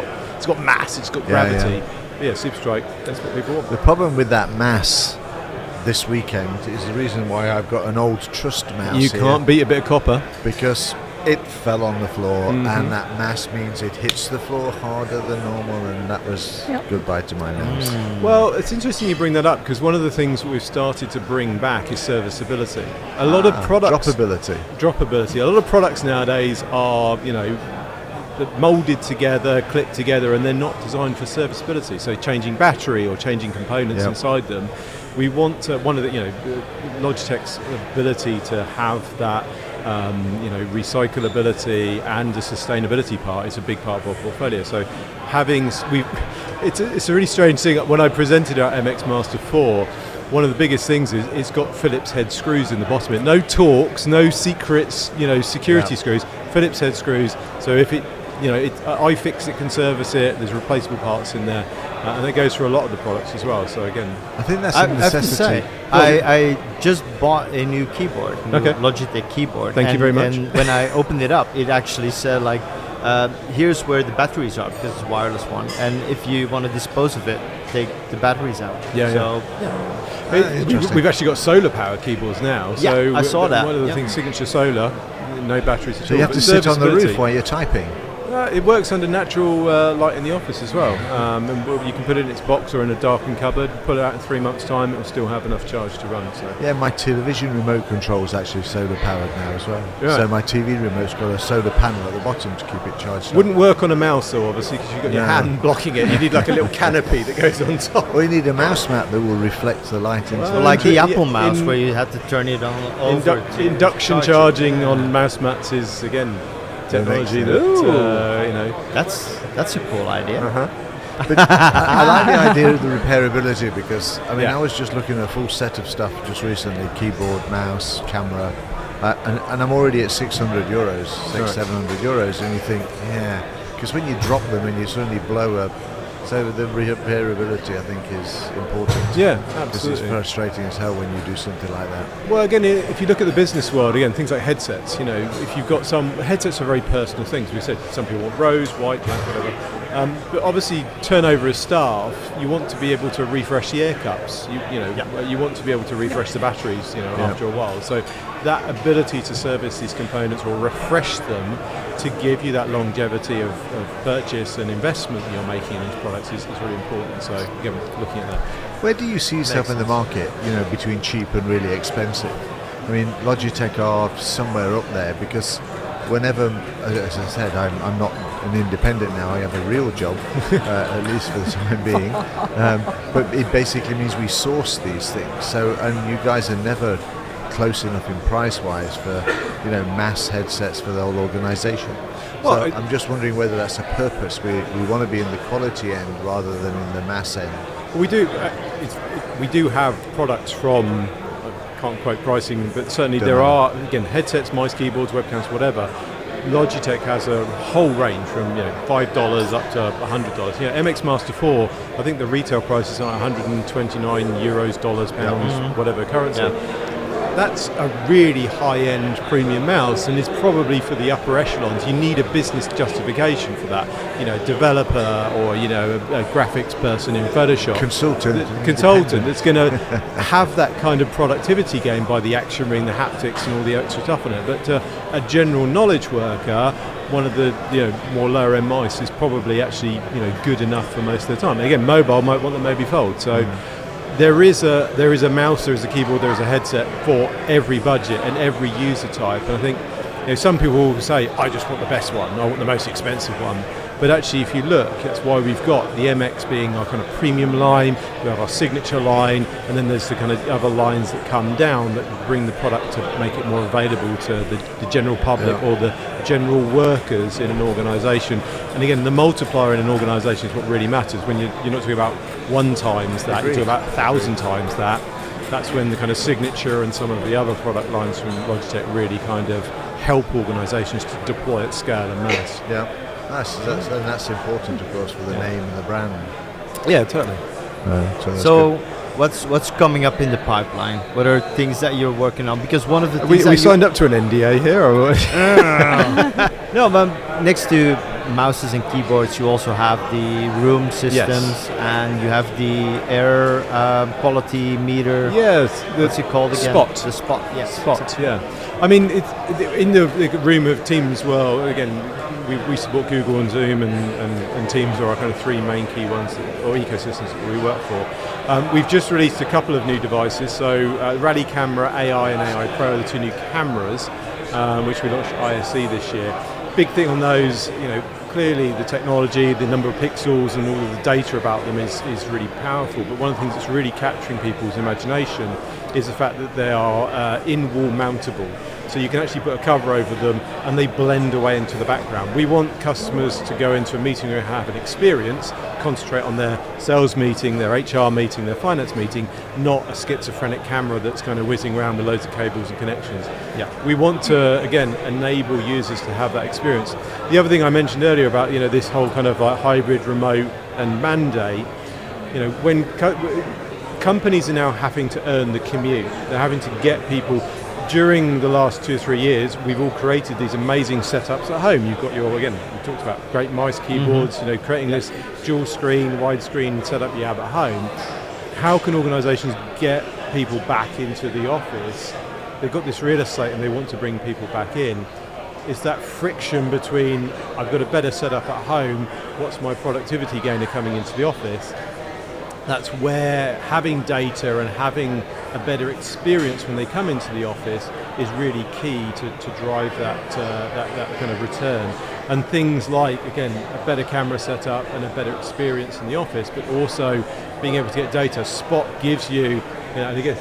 got mass. It's got gravity. Yeah, SuperStrike. That's what people want. The problem with that mass this weekend is the reason why I've got an old Trust mouse You here, can't beat a bit of copper. because it fell on the floor, and that mass means it hits the floor harder than normal, and that was goodbye to my mouse. Well, it's interesting you bring that up because one of the things we've started to bring back is serviceability. A lot of products, Droppability. A lot of products nowadays are, molded together, clipped together, and they're not designed for serviceability. So changing battery or changing components inside them, we want one of the, Logitech's ability to have that. Recyclability and the sustainability part is a big part of our portfolio. So it's a really strange thing. When I presented our MX Master 4, one of the biggest things is it's got Phillips head screws in the bottom of it. No Torx, no secrets, security screws, Phillips head screws. So if iFixit can service it, there's replaceable parts in there. And that goes for a lot of the products as well. So again, I think that's I a have to necessity. say, I just bought a new keyboard, Logitech keyboard. Thank you very much. And when I opened it up, it actually said here's where the batteries are, because it's a wireless one. And if you want to dispose of it, take the batteries out. We've actually got solar powered keyboards now. So I saw that. One of the things, Signature Solar, no batteries at all. So you have But to sit on the serviceability- roof while you're typing. It works under natural light in the office as well. And you can put it in its box or in a darkened cupboard, pull it out in 3 months' time, it will still have enough charge to run. So. Yeah, my television remote control is actually solar powered now as well. Yeah. So my TV remote's got a solar panel at the bottom to keep it charged up. Wouldn't work on a mouse though, obviously, because you've got your hand blocking it. You need like a little canopy that goes on top. Or you need a mouse mat that will reflect the light into So it. like the Yeah, Apple mouse, in- where you had to turn it on over. Induction charging on mouse mats is, again, technology that, That's a cool idea. But I like the idea of the repairability, because I was just looking at a full set of stuff just recently: keyboard, mouse, camera, and I'm already at €600, 700 euros, and you think, because when you drop them and you suddenly blow up. So the repairability, I think, is important. Yeah, Because absolutely. it's frustrating as hell when you do something like that. Well, again, if you look at the business world, again, things like headsets, if you've got headsets are very personal things. We said some people want rose, white, black, whatever. But obviously, turnover as staff, you want to be able to refresh the air cups. You want to be able to refresh the batteries, after a while. So that ability to service these components or refresh them to give you that longevity of purchase and investment that you're making in these products is really important. So again, looking at that. Where do you see yourself in the market, between cheap and really expensive? I mean, Logitech are somewhere up there, because whenever, as I said, I'm not an independent now, I have a real job, at least for the time being. But it basically means we source these things. So, and you guys are never close enough in price-wise for, mass headsets for the whole organisation. Well, So I'm just wondering whether that's a purpose. We want to be in the quality end rather than in the mass end. We do. We do have products from. I can't quote pricing, but certainly Don't there know. are, again, headsets, mice, keyboards, webcams, whatever. Logitech has a whole range from $5 up to $100. MX Master 4, I think the retail price is like 129 euros, dollars, pounds, whatever currency. Yeah. That's a really high-end premium mouse, and it's probably for the upper echelons. You need a business justification for that. Developer or a graphics person in Photoshop. Consultant that's going to have that kind of productivity gain by the action ring, the haptics, and all the extra stuff on it. But a general knowledge worker, one of the more lower-end mice is probably actually good enough for most of the time. And again, mobile might want the Mobi Fold. So. There is a mouse, there is a keyboard, there is a headset for every budget and every user type. And I think some people will say, I just want the best one, I want the most expensive one. But actually, if you look, that's why we've got the MX being our kind of premium line, we have our signature line, and then there's the kind of other lines that come down that bring the product to make it more available to the general public or the general workers in an organisation. And again, the multiplier in an organisation is what really matters. When you're not talking about 1 times that, you're talking about 1,000 times that. That's when the kind of signature and some of the other product lines from Logitech really kind of help organisations to deploy at scale and mass. Yeah. That's important, of course, for the name and the brand. Yeah, totally. So, what's coming up in the pipeline? What are things that you're working on? Because one of the things we signed up to an NDA here, or what? No, but next to mouses and keyboards, you also have the room systems, and you have the air quality meter. Yes, what's it called again? Spot. The Spot. Yes. Spot. Yeah. I mean, in the room of Teams. Well, again, we support Google and Zoom, and Teams are our kind of 3 main key ones or ecosystems that we work for. We've just released a couple of new devices. So Rally Camera AI and AI Pro are the 2 new cameras, which we launched at ISE this year. Big thing on those, clearly the technology, the number of pixels and all of the data about them is really powerful. But one of the things that's really capturing people's imagination is the fact that they are in-wall mountable. So you can actually put a cover over them and they blend away into the background. We want customers to go into a meeting room and have an experience, concentrate on their sales meeting, their HR meeting, their finance meeting, not a schizophrenic camera that's kind of whizzing around with loads of cables and connections. Yeah, we want to, again, enable users to have that experience. The other thing I mentioned earlier about this whole kind of like hybrid, remote and mandate, when companies are now having to earn the commute, they're having to get people. During the last 2 or 3 years, we've all created these amazing setups at home. You've got we talked about great mice, keyboards, creating this dual screen, widescreen setup you have at home. How can organisations get people back into the office? They've got this real estate and they want to bring people back in. It's that friction between, I've got a better setup at home, what's my productivity gainer coming into the office? That's where having data and having a better experience when they come into the office is really key to drive that kind of return. And things like, again, a better camera setup and a better experience in the office, but also being able to get data. Spot gives you, and again,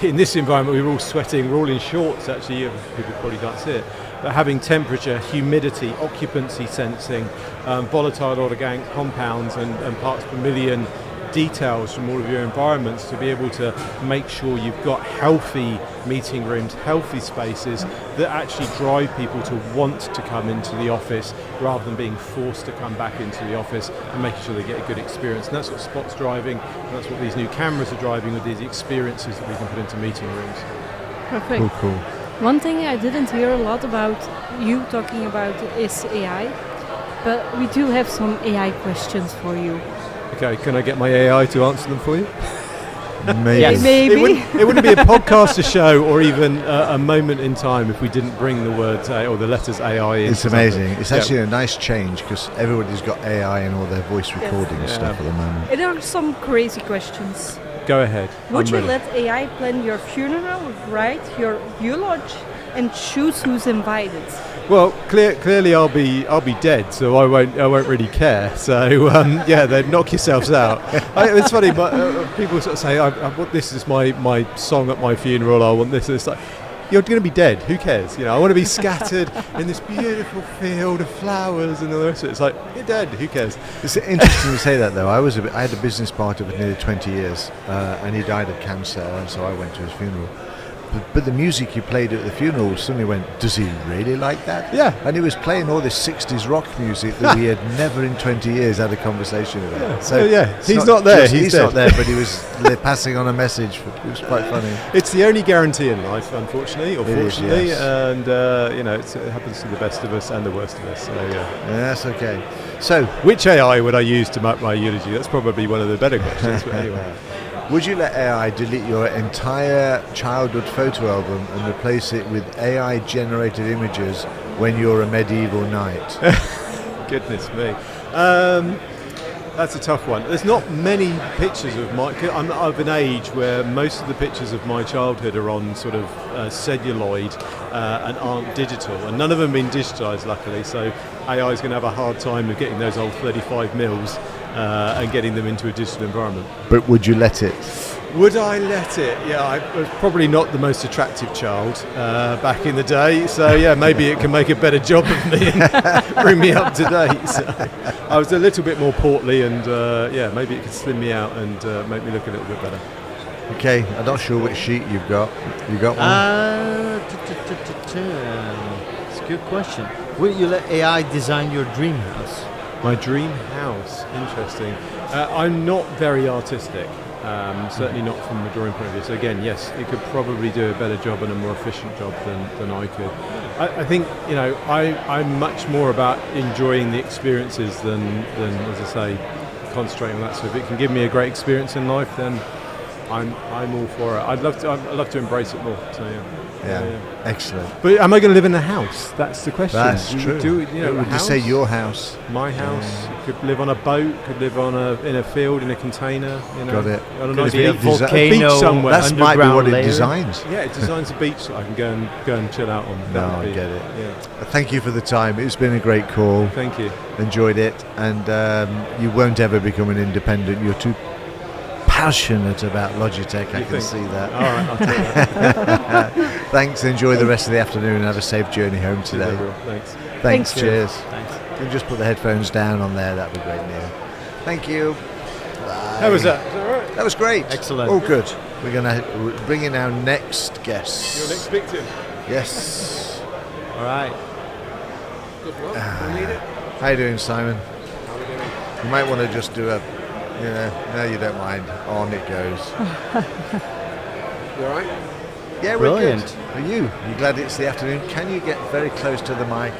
in this environment we're all sweating, we're all in shorts actually, people probably can't see it, but having temperature, humidity, occupancy sensing, volatile organic compounds and parts per million details from all of your environments to be able to make sure you've got healthy meeting rooms, healthy spaces that actually drive people to want to come into the office rather than being forced to come back into the office, and making sure they get a good experience. And that's what Spot's driving, and that's what these new cameras are driving with these experiences that we can put into meeting rooms. Perfect. Cool. One thing I didn't hear a lot about you talking about is AI, but we do have some AI questions for you. Okay, can I get my AI to answer them for you? Maybe. Yes. Maybe. It wouldn't be a podcast, a show, or even a moment in time if we didn't bring the words or the letters AI in. It's amazing. It's actually a nice change because everybody's got AI in all their voice recording stuff at the moment. There are some crazy questions. Go ahead. Would you ready. let AI plan your funeral, write your eulogy, and choose who's invited? Well, clearly I'll be dead, so I won't really care. So they'd knock yourselves out. It's funny, but people sort of say, "I want this is my song at my funeral. I want this." And it's like, you're going to be dead. Who cares? I want to be scattered in this beautiful field of flowers and all the rest of it. It's like, you're dead. Who cares? It's interesting to say that though. I had a business partner for nearly 20 years, and he died of cancer, and so I went to his funeral. But the music you played at the funeral suddenly went, does he really like that? Yeah. And he was playing all this 60s rock music that we had never in 20 years had a conversation about. Yeah. So He's not there. He's dead. not there, but he was passing on a message. It was quite funny. It's the only guarantee in life, unfortunately, or fortunately, yes. and it happens to the best of us and the worst of us. So That's okay. So, which AI would I use to mark my eulogy? That's probably one of the better questions. But anyway, would you let AI delete your entire childhood photo album and replace it with AI-generated images when you're a medieval knight? Goodness me. That's a tough one. There's not many pictures of I'm of an age where most of the pictures of my childhood are on sort of celluloid and aren't digital, and none of them have been digitised, luckily. So AI is going to have a hard time of getting those old 35 mils and getting them into a digital environment. But would you let it? Would I let it? Yeah, I was probably not the most attractive child back in the day, so yeah, maybe it can make a better job of me and bring me up to date. So I was a little bit more portly, and maybe it could slim me out and make me look a little bit better. Okay, I'm not sure which sheet you've got. You got one? It's a good question. Will you let AI design your dream house? My dream house, interesting. I'm not very artistic. Certainly not from a drawing point of view. So again, yes, it could probably do a better job and a more efficient job than I could. I think I'm much more about enjoying the experiences than as I say, concentrating on that. So if it can give me a great experience in life, then I'm all for it. I'd love to embrace it more. So yeah. Excellent. But am I going to live in a house? That's the question. That's true. Would you say your house? My house. Could live on a boat. Could live in a field in a container. Got it. On a Could nice be a beach volcano somewhere. That might be what it layer. designs. Yeah, it designs a beach that I can go and chill out on. No, I get it. Yeah. Thank you for the time. It's been a great call. Thank you. Enjoyed it, and you won't ever become an independent. You're too passionate about Logitech. I can see that. All right, I'll take that. Thanks. Enjoy the rest of the afternoon and have a safe journey home today. Thanks. Thanks. Cheers. Thanks. You can just put the headphones down on there. That'd be great, Neil. Thank you. Bye. How was that? Was that all right? That was great. Excellent. Oh, good. We're going to bring in our next guest. Your next victim. Yes. All right. Good luck. I need it. How you doing, Simon? How are we doing? You might want to just do a, no, you don't mind. On it goes. You all right? Yeah, Brilliant. we're good. Are you? You glad it's the afternoon? Can you get very close to the mic?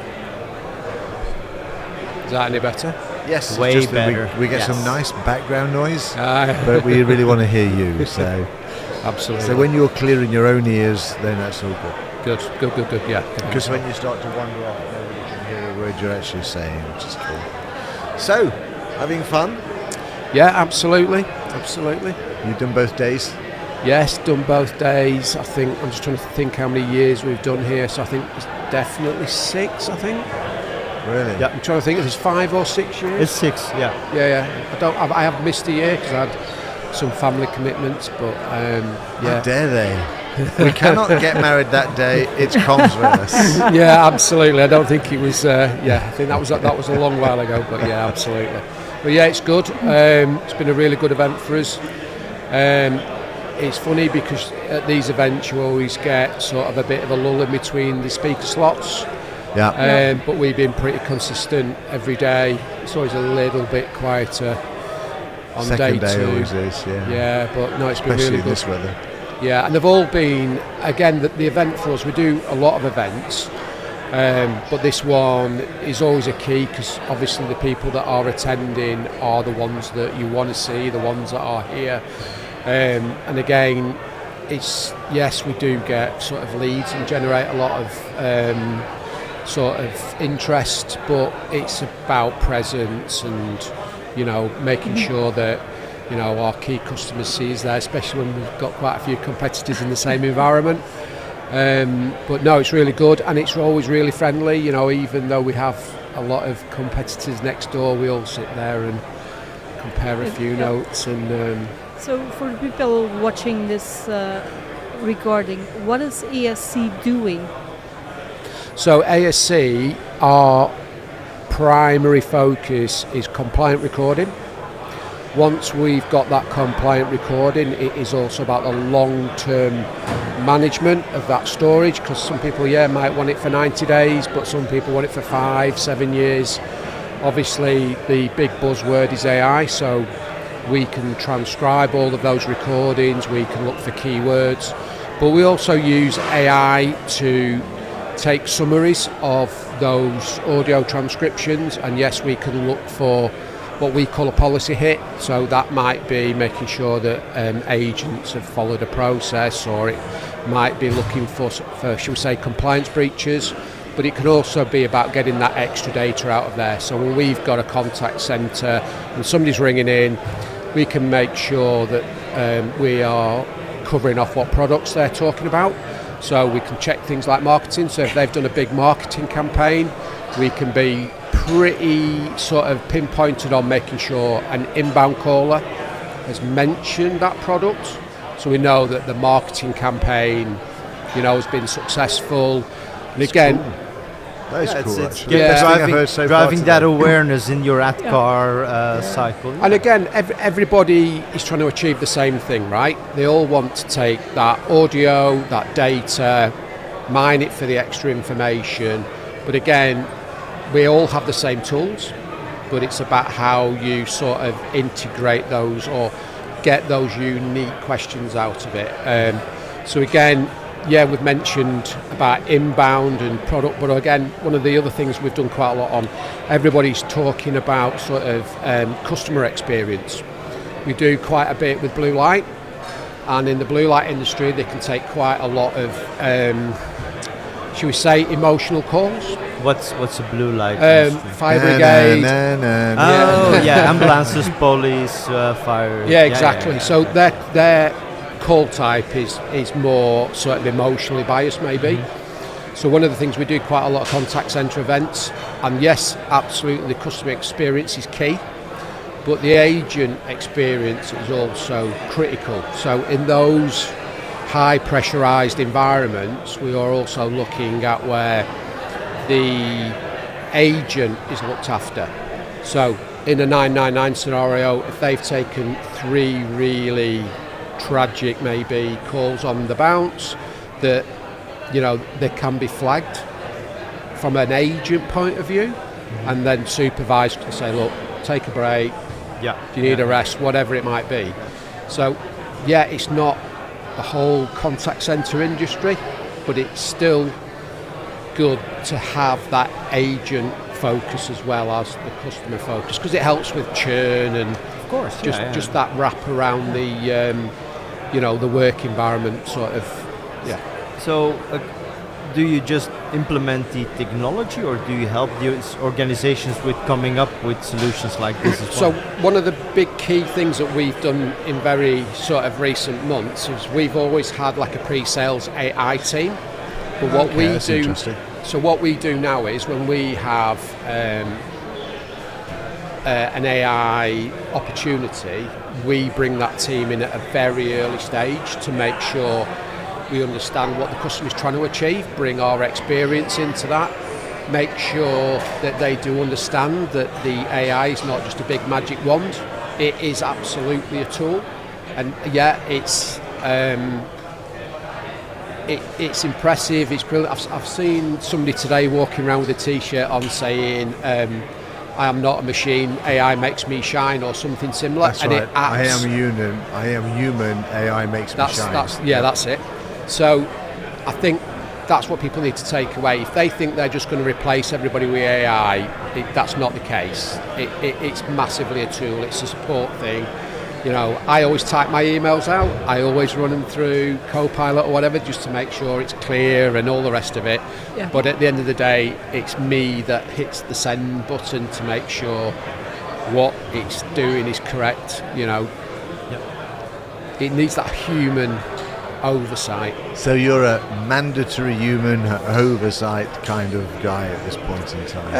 Is that any better? Yes, it's Way just that better. we get Yes. some nice background noise, but we really want to hear you. So, Absolutely. so when you're clear in your own ears, then that's all good. Good. Yeah. Because when you start to wander off, nobody can hear a word you're actually saying, which is cool. So, having fun? Yeah, absolutely. You've done both days? Yes, done both days. I think I'm just trying to think how many years we've done here. So I think it's definitely 6. I think. Really? Yeah, I'm trying to think if it's 5 or 6 years. It's 6. Yeah. Yeah. I have missed a year because I had some family commitments, but How dare they? We cannot get married that day. It's Commsverse. Yeah, absolutely. I don't think it was. I think that was a long while ago. But yeah, absolutely. But yeah, it's good. It's been a really good event for us. It's funny because at these events you always get sort of a bit of a lull in between the speaker slots. Yeah. But we've been pretty consistent every day. It's always a little bit quieter on Second day 2. always is, yeah. Yeah, but no, it's been Especially really in good. this weather. Yeah, and they've all been, again, the event for us, we do a lot of events, but this one is always a key because obviously the people that are attending are the ones that you want to see, the ones that are here. And again, it's, yes, we do get sort of leads and generate a lot of sort of interest, but it's about presence and, making sure that our key customers see us there, especially when we've got quite a few competitors in the same environment. But no, it's really good and it's always really friendly. Even though we have a lot of competitors next door, we all sit there and compare a few notes. And so for the people watching this recording, what is ESC doing? So ASC, our primary focus is compliant recording. Once we've got that compliant recording, it is also about the long-term management of that storage, because some people might want it for 90 days, but some people want it for 5-7 years. Obviously the big buzzword is AI, so we can transcribe all of those recordings, we can look for keywords, but we also use AI to take summaries of those audio transcriptions, and yes, we can look for what we call a policy hit. So that might be making sure that agents have followed a process, or it might be looking for shall we say, compliance breaches, but it can also be about getting that extra data out of there. So when we've got a contact centre and somebody's ringing in, we can make sure that we are covering off what products they're talking about. So we can check things like marketing. So if they've done a big marketing campaign, we can be pretty sort of pinpointed on making sure an inbound caller has mentioned that product. So we know that the marketing campaign, has been successful. And again, that is cool. It's driving that awareness in your AdCar cycle. And again, everybody is trying to achieve the same thing, right? They all want to take that audio, that data, mine it for the extra information. But again, we all have the same tools, but it's about how you sort of integrate those or get those unique questions out of it. So again, we've mentioned about inbound and product, but again, one of the other things we've done quite a lot on, everybody's talking about sort of customer experience. We do quite a bit with blue light, and in the blue light industry, they can take quite a lot of, shall we say, emotional calls. What's a blue light? Fire brigade. Ambulances, police, fire. Yeah, exactly. So their call type is more sort of emotionally biased, maybe. Mm-hmm. So one of the things we do quite a lot of contact centre events, and yes, absolutely, the customer experience is key, but the agent experience is also critical. So in those high pressurised environments, we are also looking at where the agent is looked after. So in a 999 scenario, if they've taken 3 really tragic maybe calls on the bounce, that they can be flagged from an agent point of view, and then supervised to say, look, take a break, do you need a rest, whatever it might be. So it's not the whole contact centre industry, but it's still good to have that agent focus as well as the customer focus, because it helps with churn and of course just that wrap around the the work environment sort of. So do you just implement the technology, or do you help these organizations with coming up with solutions like this as well? So one of the big key things that we've done in very sort of recent months is we've always had like a pre-sales AI team. But what we do, so what we do now is when we have an AI opportunity, we bring that team in at a very early stage to make sure we understand what the customer is trying to achieve, bring our experience into that, make sure that they do understand that the AI is not just a big magic wand, it is absolutely a tool. And it's impressive, it's brilliant. I've seen somebody today walking around with a t-shirt on saying, I am not a machine, AI makes me shine, or something similar. That's right. I am human, AI makes me shine. That's it. So I think that's what people need to take away. If they think they're just going to replace everybody with AI, that's not the case. It's massively a tool, it's a support thing. I always type my emails out, I always run them through Copilot or whatever just to make sure it's clear and all the rest of it. Yeah. But at the end of the day, it's me that hits the send button to make sure what it's doing is correct. It needs that human oversight. So you're a mandatory human oversight kind of guy at this point in time?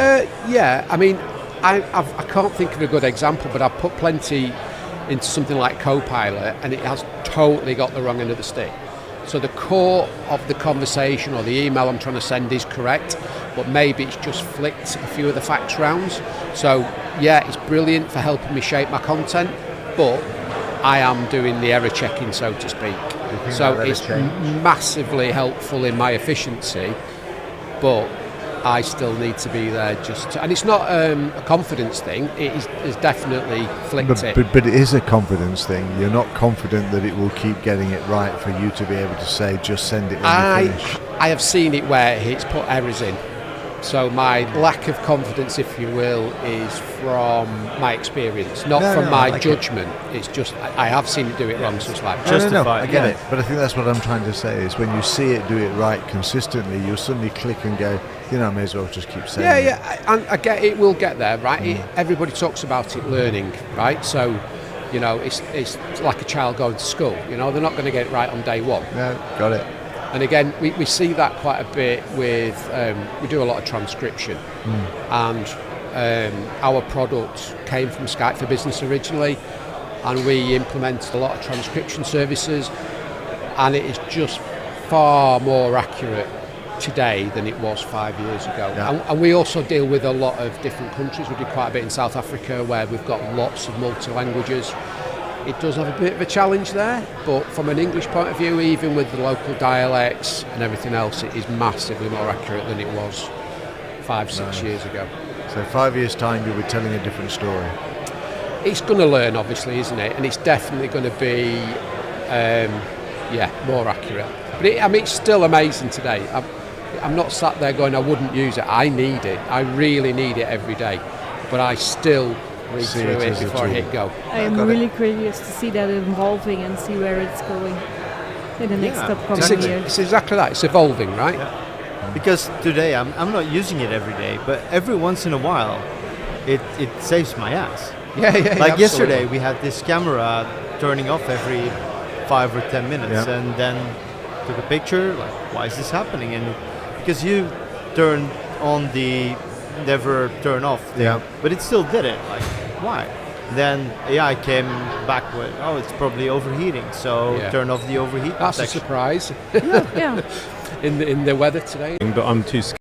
I mean, I can't think of a good example, but I've put plenty into something like Copilot and it has totally got the wrong end of the stick. So the core of the conversation or the email I'm trying to send is correct, but maybe it's just flicked a few of the facts rounds. So it's brilliant for helping me shape my content, but I am doing the error checking, so to speak. So it's massively helpful in my efficiency, but I still need to be there and it's not a confidence thing. It is definitely flicked it. But it is a confidence thing. You're not confident that it will keep getting it right for you to be able to say, just send it when you finish. I have seen it where it's put errors in. So my lack of confidence, if you will, is from my experience, not from my judgment. It's just I have seen it do it wrong, so it's like justified. I get it, but I think that's what I'm trying to say is when you see it do it right consistently, you'll suddenly click and go, I may as well just keep saying it. Yeah, and I get it will get there, right? Everybody talks about it learning, right? So, it's like a child going to school. They're not going to get it right on day one. No, got it. And again, we see that quite a bit with, we do a lot of transcription. And our product came from Skype for Business originally, and we implemented a lot of transcription services, and it is just far more accurate today than it was 5 years ago. Yeah. And we also deal with a lot of different countries. We do quite a bit in South Africa where we've got lots of multi-languages. It does have a bit of a challenge there, but from an English point of view, even with the local dialects and everything else, it is massively more accurate than it was 5-6 years ago. So 5 years' time, you'll be telling a different story. It's going to learn, obviously, isn't it? And it's definitely going to be, more accurate. But it's still amazing today. I'm not sat there going, I wouldn't use it. I need it. I really need it every day. But I still read through it before I hit go. I am really curious to see that evolving and see where it's going in the next upcoming years. It's exactly that. It's evolving, right? Yeah. Because today I'm not using it every day, but every once in a while it saves my ass. Like yesterday we had this camera turning off every 5 or 10 minutes and then took a picture, like, why is this happening? And because you turn on the never turn off thing, but it still did it, like, why? Then AI came back with, it's probably overheating, so turn off the overheat That's protection. a surprise. Yeah. in the weather today. But I'm too scared